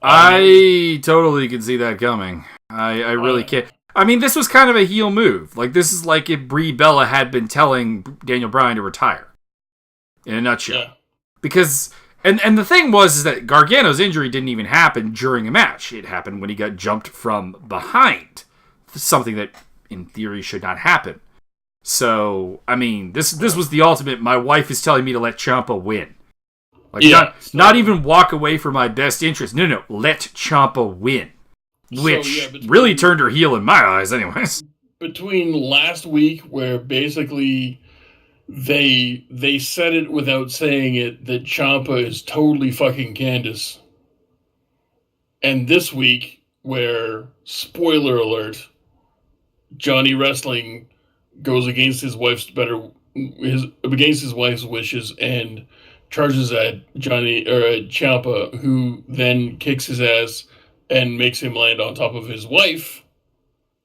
I totally can see that coming. I really can't. I mean, this was kind of a heel move. Like, this is like if Brie Bella had been telling Daniel Bryan to retire. In a nutshell. Yeah. Because, and the thing was is that Gargano's injury didn't even happen during a match. It happened when he got jumped from behind. Something that, in theory, should not happen. So, I mean, this was the ultimate, my wife is telling me to let Ciampa win. Like, not even walk away for my best interest. No, let Ciampa win. Which really turned her heel in my eyes, anyways. Between last week, where basically they said it without saying it, that Ciampa is totally fucking Candace. And this week, where, spoiler alert, Johnny Wrestling goes against his wife's wishes and charges at Ciampa, who then kicks his ass and makes him land on top of his wife,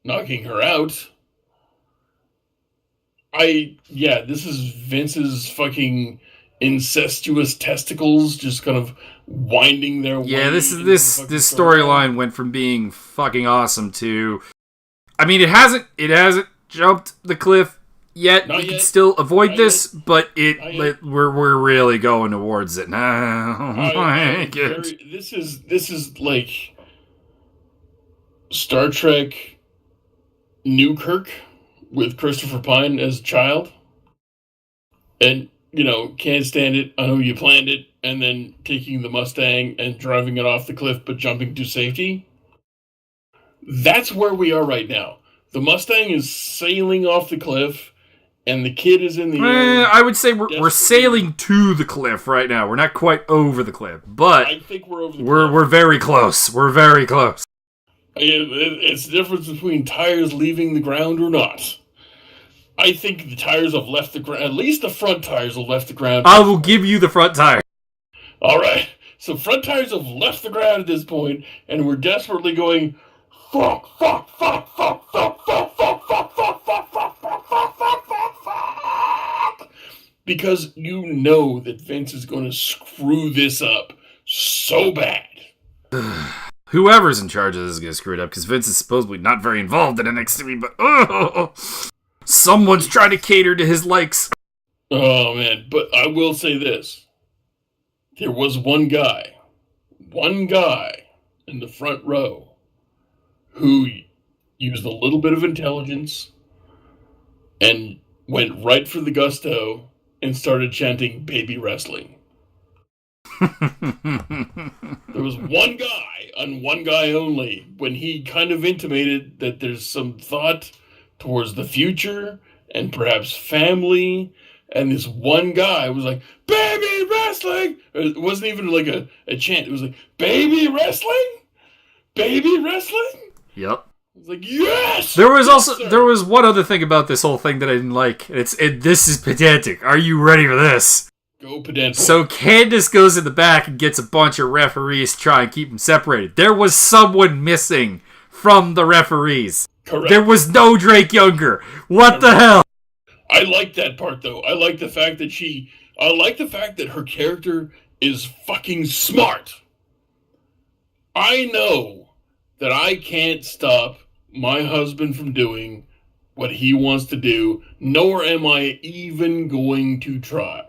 knocking her out. This is Vince's fucking incestuous testicles just kind of winding their way. Yeah, this storyline went from being fucking awesome to, I mean, it hasn't jumped the cliff yet. We can still avoid this, but we're really going towards it now. This is like Star Trek Newkirk with Christopher Pine as a child. And, can't stand it. I know you planned it. And then taking the Mustang and driving it off the cliff but jumping to safety. That's where we are right now. The Mustang is sailing off the cliff and the kid is in the air. I would say we're sailing to the cliff right now. We're not quite over the cliff, but I think we're over the cliff. We're very close. We're very close. It's the difference between tires leaving the ground or not. I think the tires have left the ground. At least the front tires have left the ground. I will give you the front tire. All right. So front tires have left the ground at this point, and we're desperately going, fuck, fuck, fuck, fuck, fuck, fuck, fuck, fuck, fuck, fuck, fuck, fuck, fuck, fuck, fuck, fuck. Because you know that Vince is going to screw this up so bad. Whoever's in charge of this is going to screw it up, because Vince is supposedly not very involved in NXT, but someone's trying to cater to his likes. Oh, man. But I will say this. There was one guy in the front row who used a little bit of intelligence and went right for the gusto and started chanting baby wrestling. There was one guy, and one guy only, when he kind of intimated that there's some thought towards the future and perhaps family, and this one guy was like, baby wrestling! It wasn't even like a chant, it was like, baby wrestling? Baby wrestling? Yep. I was like, yes! There was one other thing about this whole thing that I didn't like. This is pedantic. Are you ready for this? Go pedantic. So Candace goes in the back and gets a bunch of referees to try and keep them separated. There was someone missing from the referees. Correct. There was no Drake Younger. What the hell? I like that part, though. I like the fact that her character is fucking smart. I know that I can't stop my husband from doing what he wants to do, nor am I even going to try.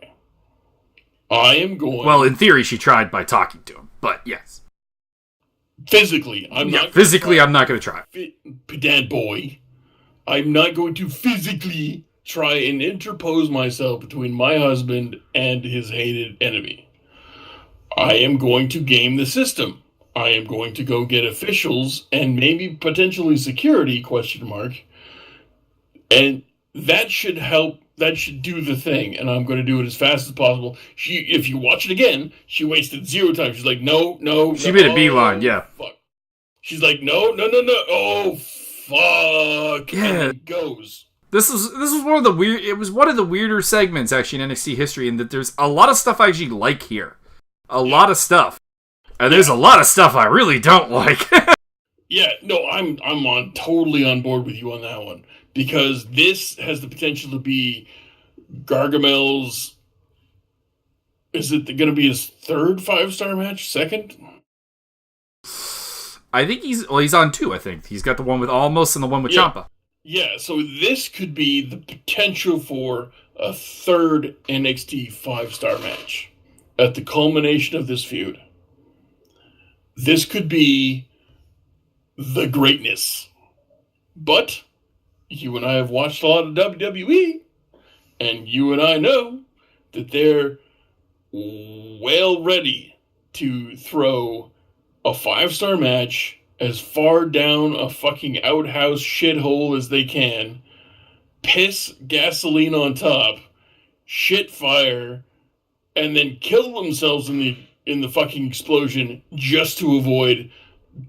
I am going... Well, in theory, she tried by talking to him, but yes. Physically, I'm not going to try. Pedant boy. I'm not going to physically try and interpose myself between my husband and his hated enemy. I am going to game the system. I am going to go get officials and maybe potentially security, ? And that should help. That should do the thing, and I'm going to do it as fast as possible. If you watch it again, she wasted 0 time. She's like, no. She made a beeline, yeah. Fuck. She's like, no. Oh, fuck. Yeah. And it goes. This was one of the weird. It was one of the weirder segments actually in NXT history, in that there's a lot of stuff I actually like here, a lot of stuff, and there's a lot of stuff I really don't like. Yeah, no, I'm totally on board with you on that one, because this has the potential to be Gargamel's. Is it going to be his third 5-star match? Second? I think he's on 2. I think he's got the one with Almost and the one with Ciampa. Yeah, so this could be the potential for a third NXT 5-star match at the culmination of this feud. This could be the greatness. But you and I have watched a lot of WWE, and you and I know that they're well ready to throw a 5-star match as far down a fucking outhouse shithole as they can, piss gasoline on top, shit fire, and then kill themselves in the fucking explosion just to avoid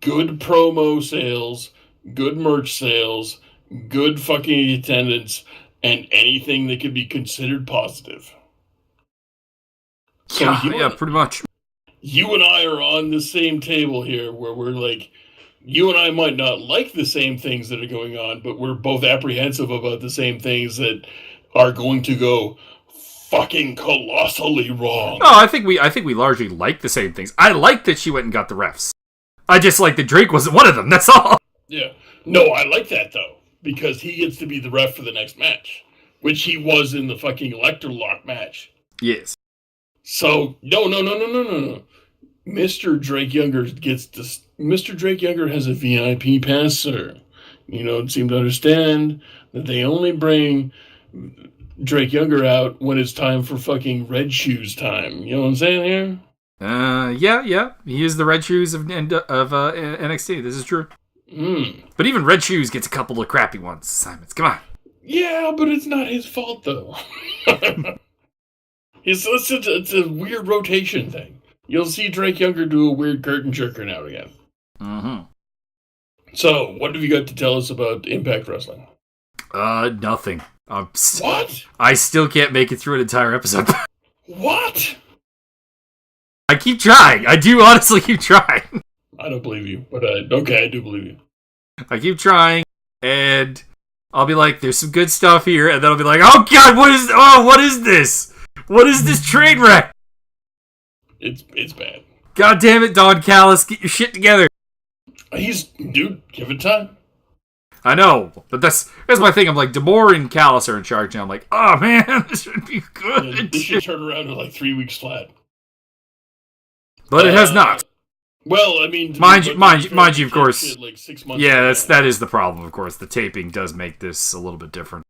good promo sales, good merch sales, good fucking attendance, and anything that could be considered positive. So yeah, pretty much. You and I are on the same table here, where we're like, you and I might not like the same things that are going on, but we're both apprehensive about the same things that are going to go fucking colossally wrong. No, I think we largely like the same things. I like that she went and got the refs. I just like that Drake wasn't one of them. That's all. Yeah. No, I like that though, because he gets to be the ref for the next match, which he was in the fucking Electrolock match. Yes. So no. Mr. Drake Younger Mr. Drake Younger has a VIP pass, sir. You don't seem to understand that they only bring Drake Younger out when it's time for fucking Red Shoes time. You know what I'm saying here? Yeah. He is the Red Shoes of NXT. This is true. But even Red Shoes gets a couple of crappy ones, Simons. Come on. Yeah, but it's not his fault, though. It's a weird rotation thing. You'll see Drake Younger do a weird curtain jerker now and again. Mm-hmm. So, what have you got to tell us about Impact Wrestling? Nothing. What? I still can't make it through an entire episode. What? I keep trying. I do honestly keep trying. I don't believe you, but okay, I do believe you. I keep trying, and I'll be like, "There's some good stuff here," and then I'll be like, "Oh God, what is this? What is this train wreck?" It's bad. God damn it, Don Callis, get your shit together. Dude, give it time. I know, but that's my thing. I'm like, DeBoer and Callis are in charge now. I'm like, oh man, this should be good. Yeah, this should turn around in like 3 weeks flat. But it has not. Well, I mean, mind you, of course. Shit, like 6 months. Yeah, that is the problem. Of course, the taping does make this a little bit different.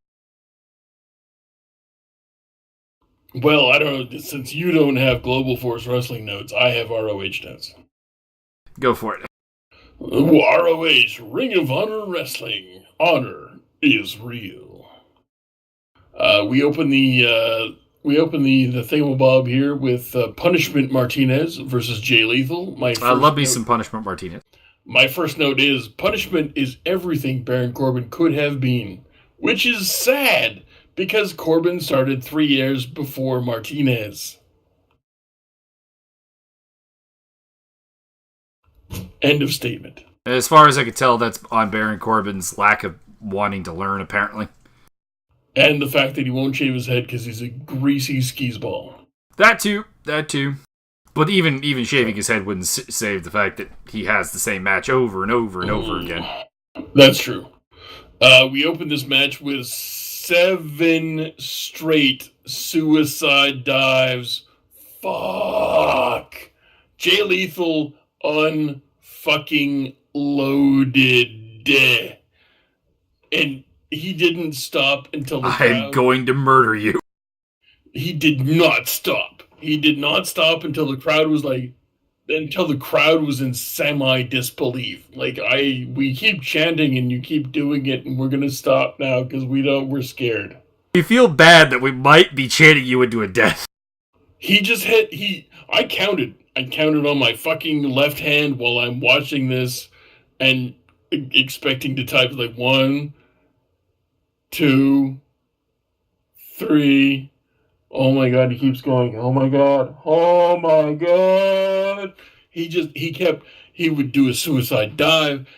Well, I don't know. Since you don't have Global Force Wrestling notes, I have ROH notes. Go for it. ROH, Ring of Honor Wrestling. Honor is real. We open the thingamabob here with Punishment Martinez versus Jay Lethal. I love me some Punishment Martinez. My first note is, Punishment is everything Baron Corbin could have been, which is sad, because Corbin started 3 years before Martinez. End of statement. As far as I could tell, that's on Baron Corbin's lack of wanting to learn, apparently. And the fact that he won't shave his head because he's a greasy skis ball. That too. But even shaving his head wouldn't save the fact that he has the same match over and over and over again. That's true. We opened this match with 7 straight suicide dives. Fuck. Jay Lethal unfucking loaded. And he didn't stop until the crowd... I'm going to murder you. He did not stop. He did not stop until the crowd was like... Until the crowd was in semi-disbelief. Like, we keep chanting and you keep doing it, and we're gonna stop now because we're scared. We feel bad that we might be chanting you into a death. He just hit... I counted on my fucking left hand while I'm watching this and expecting to type like 1, 2, 3. Oh my God, he keeps going. Oh my God. Oh my God. He would do a suicide dive,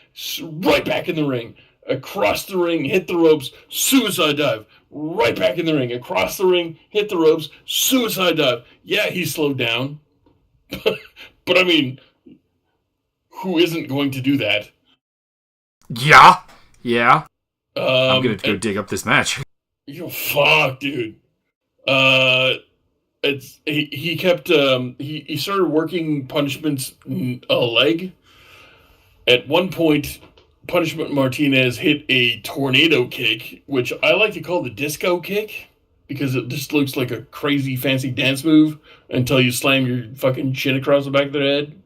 right back in the ring, across the ring, hit the ropes, suicide dive, right back in the ring, across the ring, hit the ropes, suicide dive. Yeah, he slowed down. But I mean, who isn't going to do that? Yeah. Yeah. I'm going to go And, dig up this match. fuck, dude. Uh, he kept he started working Punishment's leg. At one point, Punishment Martinez hit a tornado kick, which I like to call the disco kick because it just looks like a crazy fancy dance move until you slam your fucking chin across the back of their head.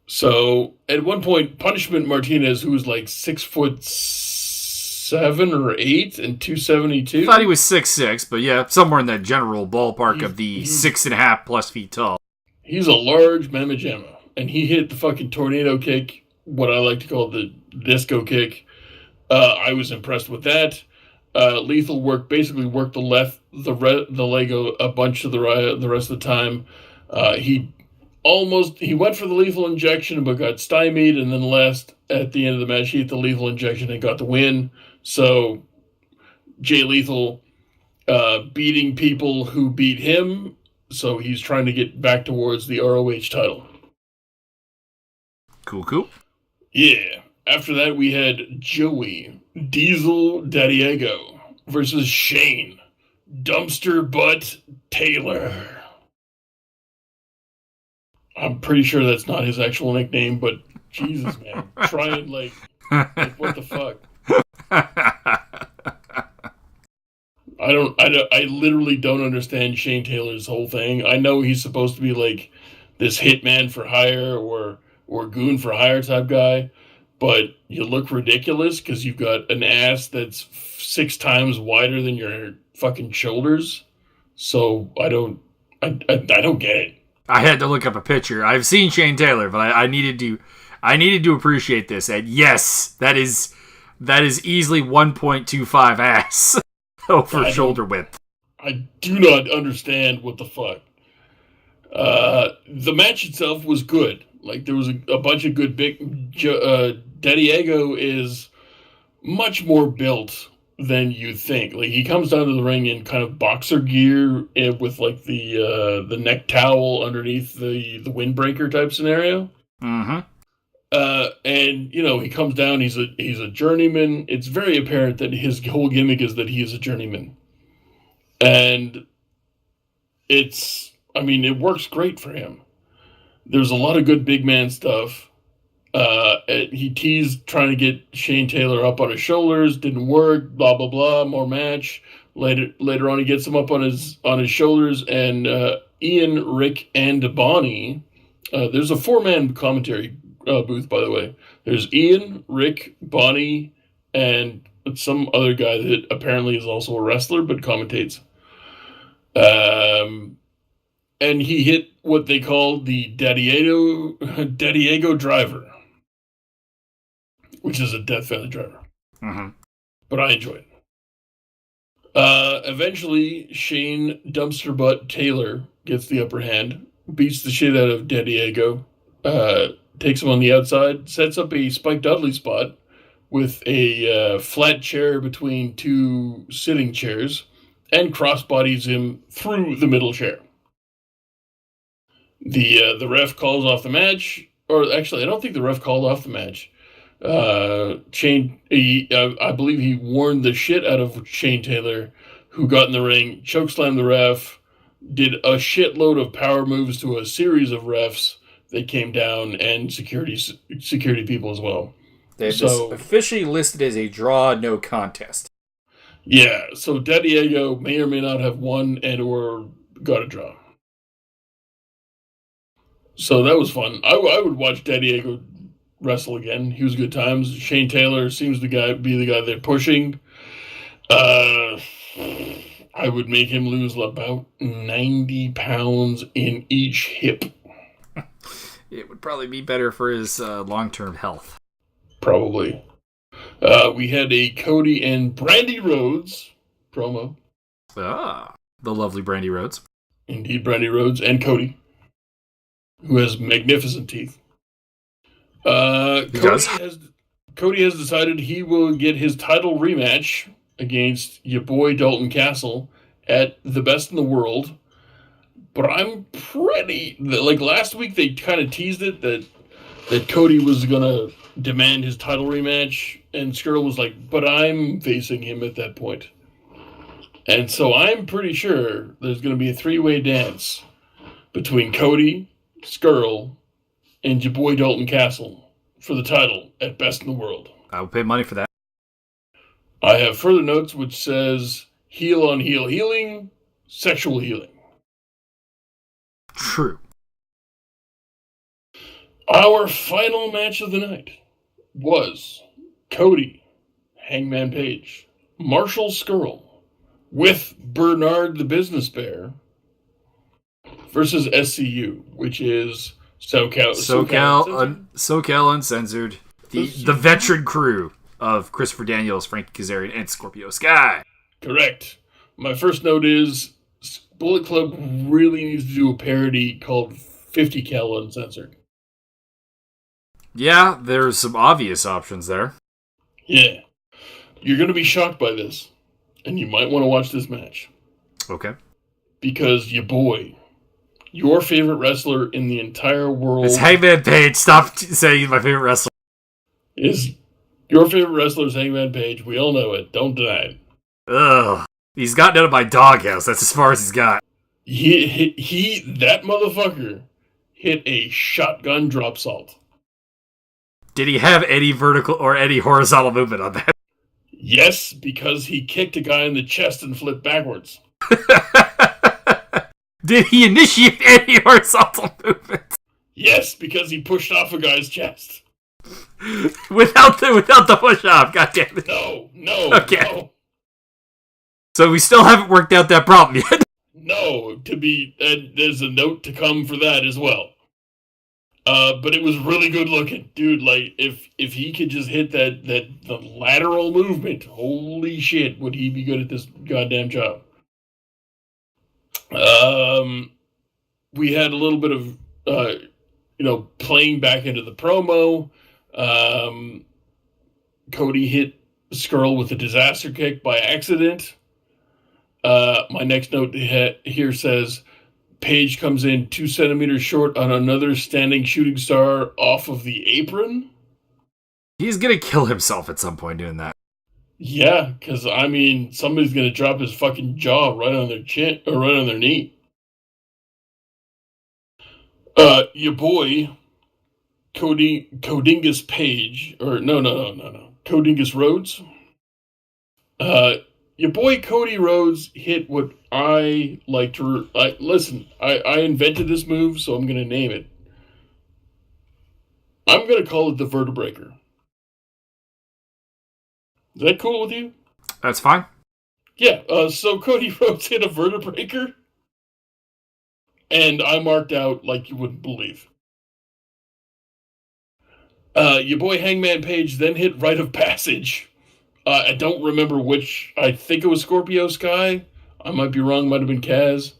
So at one point, Punishment Martinez, who was like 6'7" or 8" and 272. I thought he was 6'6", but yeah, somewhere in that general ballpark of the 6.5 plus feet tall. He's a large mamma jamma, and he hit the fucking tornado kick, what I like to call the disco kick. I was impressed with that. Lethal basically worked the leg a bunch of the rest of the time. He went for the lethal injection but got stymied, and then at the end of the match he hit the lethal injection and got the win. So Jay Lethal beating people who beat him, so he's trying to get back towards the ROH title. Cool. Yeah. After that we had Joey Diesel Daddiego versus Shane Dumpster Butt Taylor. I'm pretty sure that's not his actual nickname, but Jesus, man. Try it like what the fuck? I literally don't understand Shane Taylor's whole thing. I know he's supposed to be like this hitman for hire or goon for hire type guy, but you look ridiculous because you've got an ass that's 6 times wider than your fucking shoulders. So I don't get it. I had to look up a picture. I've seen Shane Taylor, but I needed to appreciate this. And yes, that is easily 1.25 ass over shoulder width. I do not understand what the fuck. The match itself was good. Like there was a bunch of good Daddiego is much more built than you think. Like he comes down to the ring in kind of boxer gear with like the neck towel underneath the windbreaker type scenario. Mm-hmm. And he comes down. He's a journeyman. It's very apparent that his whole gimmick is that he is a journeyman, and it works great for him. There's a lot of good big man stuff. He teased trying to get Shane Taylor up on his shoulders, didn't work, blah, blah, blah, more match. Later on, he gets him up on his shoulders, and Ian, Rick, and Bonnie. There's a 4-man commentary booth, by the way. There's Ian, Rick, Bonnie, and some other guy that apparently is also a wrestler, but commentates. And he hit what they call the Daddiego driver, which is a Death Valley driver. Mm-hmm. But I enjoy it. Eventually, Shane Dumpster Butt Taylor gets the upper hand, beats the shit out of Daddiego, takes him on the outside, sets up a Spike Dudley spot with a flat chair between 2 sitting chairs, and crossbodies him through the middle chair. The ref calls off the match, or actually, I don't think the ref called off the match. Shane, I believe he warned the shit out of Shane Taylor, who got in the ring, chokeslammed the ref, did a shitload of power moves to a series of refs that came down, and security people as well. They have this officially listed as a draw, no contest. Yeah, so Daddiego may or may not have won and or got a draw. So that was fun. I would watch Daddiego wrestle again. He was good times. Shane Taylor seems to be the guy they're pushing. I would make him lose about 90 pounds in each hip. It would probably be better for his long-term health. Probably. We had a Cody and Brandy Rhodes promo. Ah, the lovely Brandy Rhodes. Indeed, Brandy Rhodes and Cody, who has magnificent teeth. Cody has decided he will get his title rematch against your boy Dalton Castle at the Best in the World. But I'm like last week they kind of teased it that Cody was gonna demand his title rematch, and Skrull was like, "But I'm facing him at that point." And so I'm pretty sure there's gonna be a 3-way dance between Cody, Skrull, and your boy Dalton Castle for the title at Best in the World. I will pay money for that. I have further notes which says heel on heel healing, sexual healing. True. Our final match of the night was Cody, Hangman Page, Marshall Skrull, with Bernard the Business Bear versus SCU, which is SoCal Uncensored, the veteran crew of Christopher Daniels, Frankie Kazarian, and Scorpio Sky. Correct. My first note is Bullet Club really needs to do a parody called 50 Cal Uncensored. Yeah, there's some obvious options there. Yeah. You're going to be shocked by this, and you might want to watch this match. Okay. Because your favorite wrestler in the entire world... It's Hangman Page. Stop saying he's my favorite wrestler. Your favorite wrestler is Hangman Page. We all know it. Don't deny it. Ugh. He's gotten out of my doghouse. That's as far as he's got. That motherfucker hit a shotgun drop salt. Did he have any vertical or any horizontal movement on that? Yes, because he kicked a guy in the chest and flipped backwards. Did he initiate any horizontal movement? Yes, because he pushed off a guy's chest. without the push off, goddammit. No. Okay. No. So we still haven't worked out that problem yet. No, there's a note to come for that as well. But it was really good looking, dude. Like if he could just hit the lateral movement, holy shit, would he be good at this goddamn job? We had a little bit of playing back into the promo. Cody hit Skrull with a disaster kick by accident. My next note here says Page comes in 2 centimeters short on another standing shooting star off of the apron. He's gonna kill himself at some point doing that. Yeah, because somebody's gonna drop his fucking jaw right on their chin or right on their knee. Your boy Codingus Page, or no, Codingus Rhodes. Your boy Cody Rhodes hit what I like to... Listen, I invented this move, so I'm going to name it. I'm going to call it the Vertebreaker. Is that cool with you? That's fine. Yeah, so Cody Rhodes hit a Vertebreaker, and I marked out like you wouldn't believe. Your boy Hangman Page then hit Rite of Passage. I don't remember which. I think it was Scorpio Sky. I might be wrong. Might have been Kaz.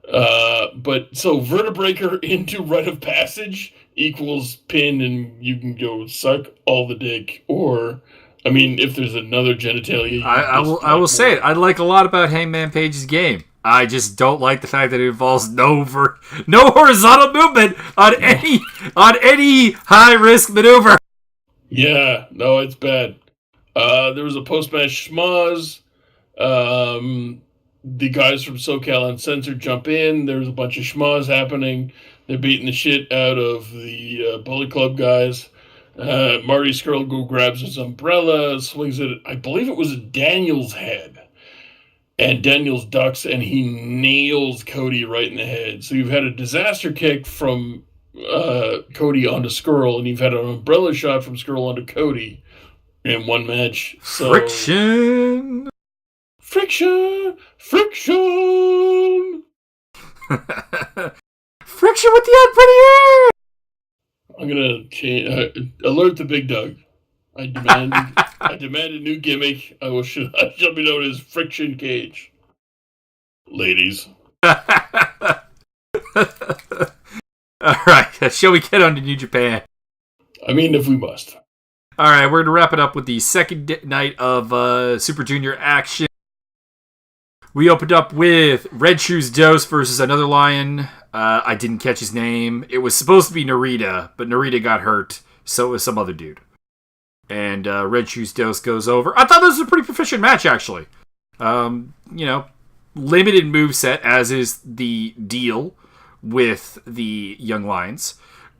But so Vertebreaker into Rite of Passage equals pin, and you can go suck all the dick. Or, if there's another genitalia. I will say it. I like a lot about Hangman Page's game. I just don't like the fact that it involves no horizontal movement on any high risk maneuver. Yeah, no, it's bad. There was a post-match schmoz. The guys from SoCal Uncensored jump in. There's a bunch of schmoz happening. They're beating the shit out of the Bullet Club guys. Marty Skrull grabs his umbrella, swings it. I believe it was Daniel's head. And Daniels ducks, and he nails Cody right in the head. So you've had a disaster kick from Cody onto Skrull, and you've had an umbrella shot from Skrull onto Cody in one match. So, Friction! Friction with the unpretty hair! I'm going to alert the Big Doug. I demand a new gimmick. I shall be known as Friction Cage. Ladies. All right, shall we get on to New Japan? I mean, if we must. All right, we're going to wrap it up with the second night of Super Junior action. We opened up with Red Shoes Dose versus another Lion. I didn't catch his name. It was supposed to be Narita, but Narita got hurt, so it was some other dude. And Red Shoes Dose goes over. I thought this was a pretty proficient match, actually. Limited moveset, as is the deal with the Young Lions.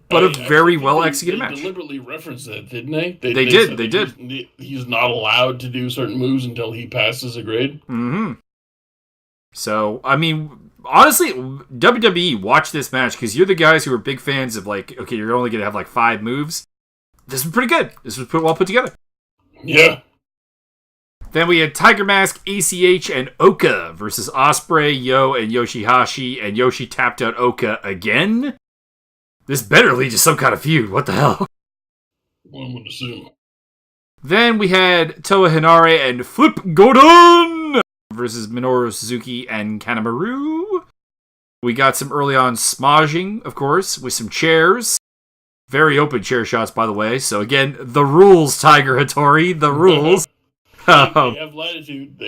But a very well executed match. They deliberately referenced that, didn't they? They did. He's not allowed to do certain moves until he passes a grade. Mm-hmm. So, I mean, honestly, WWE, watch this match, because you're the guys who are big fans of, like, okay, you're only going to have, like, 5 moves. This was pretty good. This was well put together. Yeah. Then we had Tiger Mask, ACH, and Oka versus Ospreay, Yo, and Yoshihashi, and Yoshi tapped out Oka again. This better lead to some kind of feud. What the hell? One would assume. Then we had Toa Hinare and Flip Gordon versus Minoru Suzuki and Kanemaru. We got some early on smodging, of course, with some chairs. Very open chair shots, by the way. So again, the rules, Tiger Hattori, the rules. They have latitude.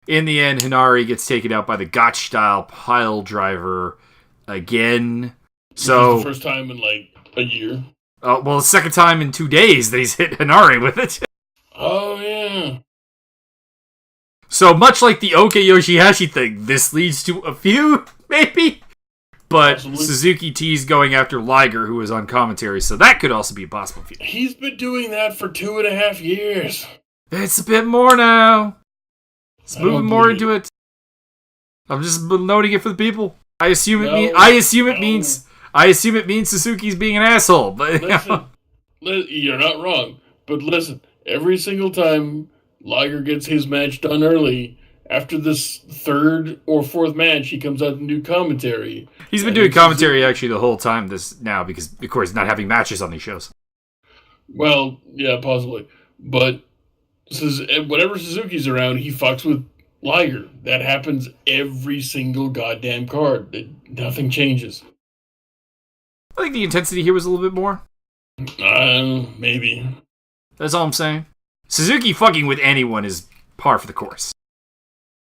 In the end, Hinari gets taken out by the Gotch-style pile driver again. So the first time in like a year. The second time in 2 days that he's hit Hinari with it. Oh, yeah. So much like the Oka Yoshihashi thing, this leads to a feud, maybe? But absolutely. Suzuki T's going after Liger, who is on commentary, so that could also be a possible feud. He's been doing that for 2.5 years. It's a bit more now. It's moving more into it. I'm just noting it for the people. I assume it means Suzuki's being an asshole. But you're not wrong. But listen, every single time Liger gets his match done early, after this third or fourth match, he comes out and do commentary. He's been doing commentary actually the whole time because, of course, he's not having matches on these shows. Well, yeah, possibly. But whenever Suzuki's around, he fucks with Liger. That happens every single goddamn card. Nothing changes. I think the intensity here was a little bit more. Maybe. That's all I'm saying. Suzuki fucking with anyone is par for the course.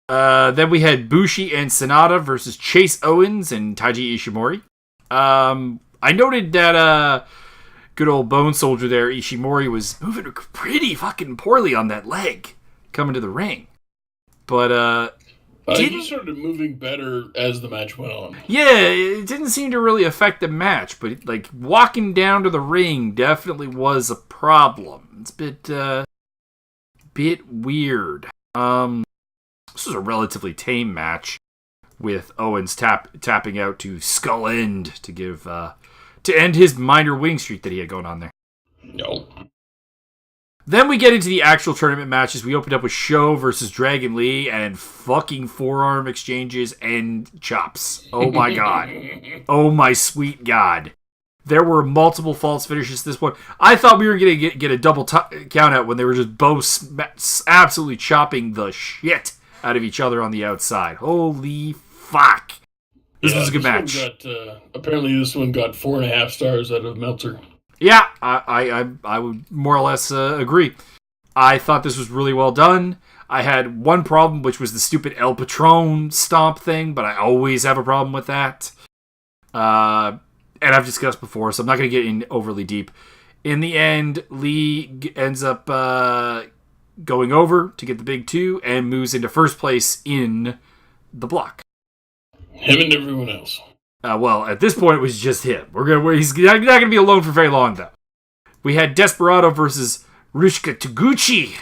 Then we had Bushi and Sonata versus Chase Owens and Taiji Ishimori. I noted that good old Bone Soldier there, Ishimori, was moving pretty fucking poorly on that leg coming to the ring. But he started moving better as the match went on. Yeah, it didn't seem to really affect the match, but like walking down to the ring definitely was a problem. It's a bit weird. This was a relatively tame match with Owens tapping out to Skull End to give to end his minor winning streak that he had going on there. No. Then we get into the actual tournament matches. We opened up with Sho versus Dragon Lee and fucking forearm exchanges and chops. Oh my god. Oh my sweet god. There were multiple false finishes to this point. I thought we were going to get a double count out when they were just both absolutely chopping the shit out of each other on the outside. Holy fuck. This was a good match. Apparently this one got 4.5 stars out of Meltzer. Yeah, I would more or less agree. I thought this was really well done. I had one problem, which was the stupid El Patron stomp thing, but I always have a problem with that. And I've discussed before, so I'm not going to get in overly deep. In the end, Lee ends up going over to get the big 2 and moves into first place in the block. Him and everyone else. Well, at this point, it was just him. He's not going to be alone for very long, though. We had Desperado versus Rushika Taguchi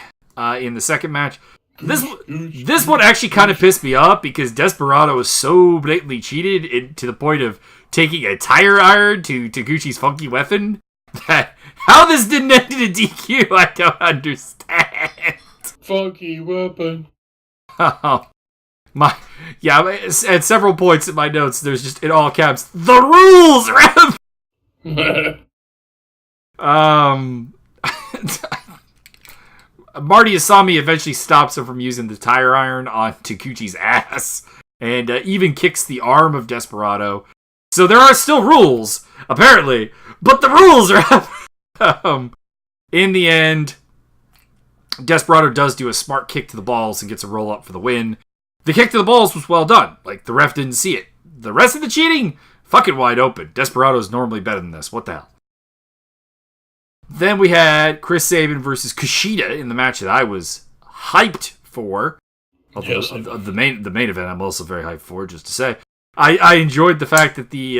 in the second match. This one actually kind of pissed me off because Desperado was so blatantly cheated to the point of taking a tire iron to Taguchi's funky weapon. How this didn't end in a DQ, I don't understand. Funky weapon. At several points in my notes, there's just in all caps, the rules, Rev! Marty Asami eventually stops him from using the tire iron on Taguchi's ass, and even kicks the arm of Desperado. So there are still rules, apparently, but the rules are... in the end, Desperado does do a smart kick to the balls and gets a roll-up for the win. The kick to the balls was well done. Like, the ref didn't see it. The rest of the cheating, fucking wide open. Desperado's normally better than this. What the hell? Then we had Chris Sabin versus Kushida in the match that I was hyped for. Yes. The main event I'm also very hyped for, just to say. I enjoyed the fact that the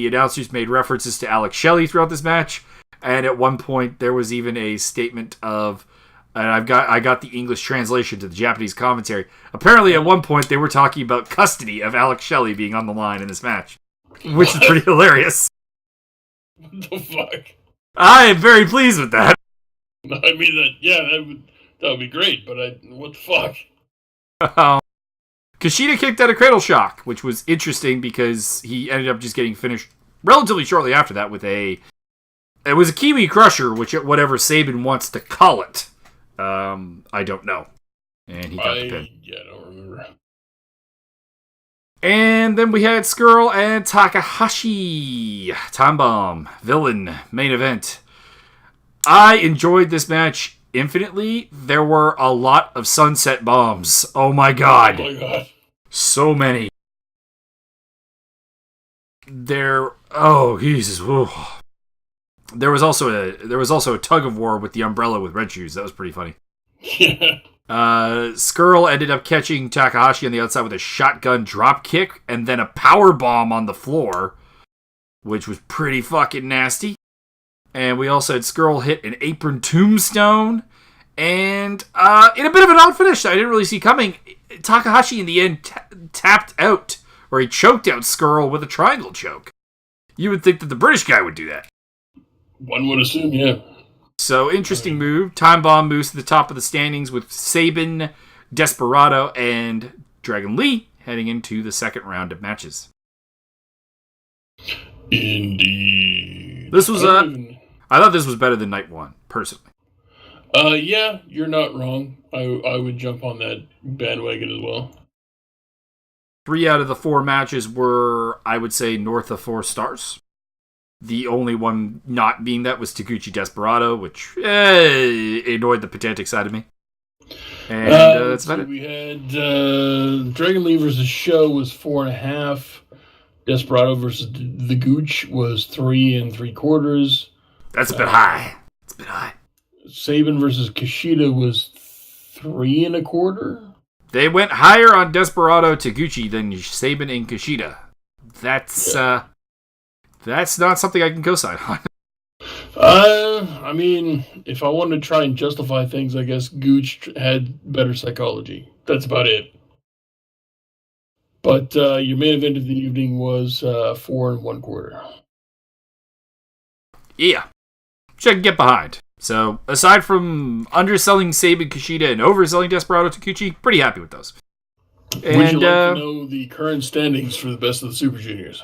announcers made references to Alex Shelley throughout this match, and at one point there was even a statement of, and I got the English translation to the Japanese commentary. Apparently at one point they were talking about custody of Alex Shelley being on the line in this match, which is pretty hilarious. What the fuck? I am very pleased with that. I mean, that would be great, but what the fuck? Kushida kicked out a cradle shock, which was interesting because he ended up just getting finished relatively shortly after that with it was a Kiwi Crusher, which whatever Sabin wants to call it. I don't know. And he got the pin. Yeah, I don't remember. And then we had Skrull and Takahashi. Time Bomb, villain, main event. I enjoyed this match infinitely. There were a lot of sunset bombs. Oh my god. Oh my god. So many. Oh Jesus. Ooh. There was also a tug of war with the umbrella with Red Shoes. That was pretty funny. Yeah. Skrull ended up catching Takahashi on the outside with a shotgun drop kick and then a power bomb on the floor, which was pretty fucking nasty. And we also had Skrull hit an apron tombstone. And in a bit of an odd finish that I didn't really see coming, Takahashi in the end tapped out, or he choked out Skrull with a triangle choke. You would think that the British guy would do that. One would assume, yeah. So, interesting move. Time Bomb moves to the top of the standings with Sabin, Desperado, and Dragon Lee heading into the second round of matches. Indeed. This was I thought this was better than night one, personally. Yeah, you're not wrong. I would jump on that bandwagon as well. 3 out of the 4 matches were, I would say, north of 4 stars. The only one not being that was Taguchi Desperado, which annoyed the pedantic side of me. And that's about it. We had Dragon Lee versus Show was 4.5. Desperado versus the Gooch was 3 3/4. That's a bit high. It's a bit high. Sabin versus Kushida was 3 1/4. They went higher on Desperado Taguchi than Sabin and Kushida. That's not something I can co-sign on. I mean, if I wanted to try and justify things, I guess Gooch had better psychology. That's about it. But your main event of the evening was 4 1/4. Yeah. Which I can get behind. So, aside from underselling Sabin Kushida and overselling Desperado Taguchi, pretty happy with those. Would you like to know the current standings for the best of the Super Juniors?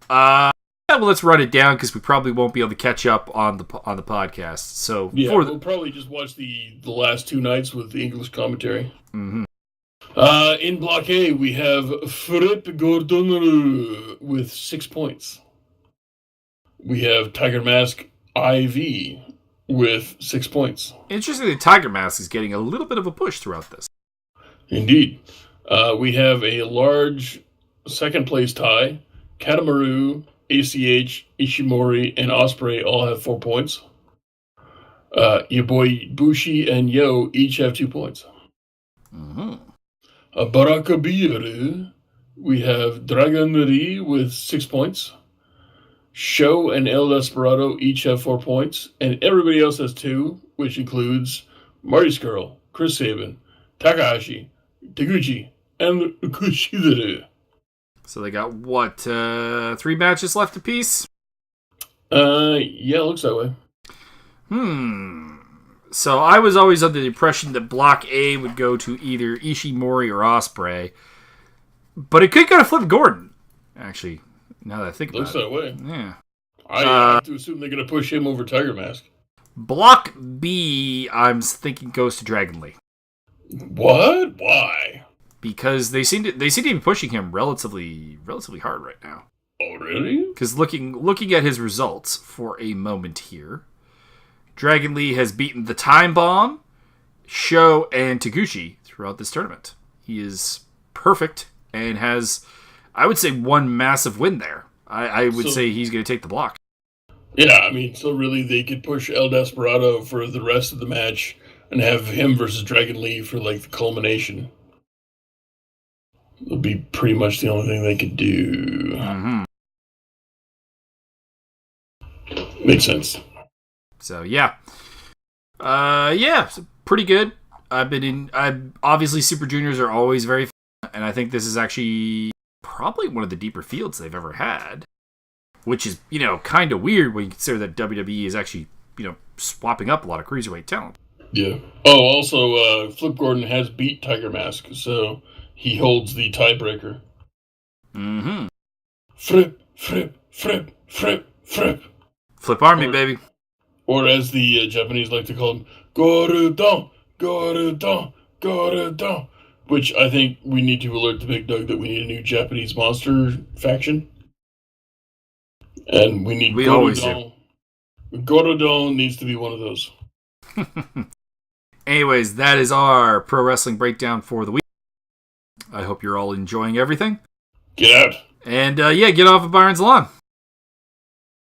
Yeah, well, let's run it down because we probably won't be able to catch up on the podcast. So yeah, we'll probably just watch the last 2 nights with the English commentary. Mm-hmm. In Block A, we have Fripp Gordon with 6 points. We have Tiger Mask IV with 6 points. Interesting that Tiger Mask is getting a little bit of a push throughout this. Indeed. We have a large second place tie. Katamaru, ACH, Ishimori, and Ospreay all have 4 points. Your boy Bushi and Yo each have 2 points. Mm-hmm. Barakabiru, we have Dragon Lee with 6 points. Sho and El Desperado each have 4 points. And everybody else has 2, which includes Marty Skrull, Chris Sabin, Takahashi, Taguchi, and Kushida. So they got, 3 matches left apiece? Yeah, it looks that way. So I was always under the impression that Block A would go to either Ishimori or Ospreay. But it could go to Flip Gordon, actually, now that I think about it. Looks that way. Yeah. I have to assume they're going to push him over Tiger Mask. Block B, I'm thinking goes to Dragon Lee. What? Why? Because they seem to be pushing him relatively hard right now. Oh, really? Because looking at his results for a moment here, Dragon Lee has beaten the Time Bomb, Sho, and Taguchi throughout this tournament. He is perfect and has, I would say, one massive win there. I would say he's going to take the block. Yeah, I mean, so really they could push El Desperado for the rest of the match and have him versus Dragon Lee for, like, the culmination. It would be pretty much the only thing they could do. Mm-hmm. Makes sense. So, yeah. Pretty good. Obviously, Super Juniors are always very fun, and I think this is actually probably one of the deeper fields they've ever had, which is, kind of weird when you consider that WWE is actually, swapping up a lot of cruiserweight talent. Yeah. Oh, also, Flip Gordon has beat Tiger Mask, so he holds the tiebreaker. Mm-hmm. Flip, flip, flip, flip, flip. Flip Army, baby. Or as the Japanese like to call him, Gorudon, Gorudon, Gorudon. Which I think we need to alert the Big Dog that we need a new Japanese monster faction. And we need Gorudon. Gorudon needs to be one of those. Anyways, that is our pro wrestling breakdown for the week. I hope you're all enjoying everything. Get out. And get off of Byron's lawn.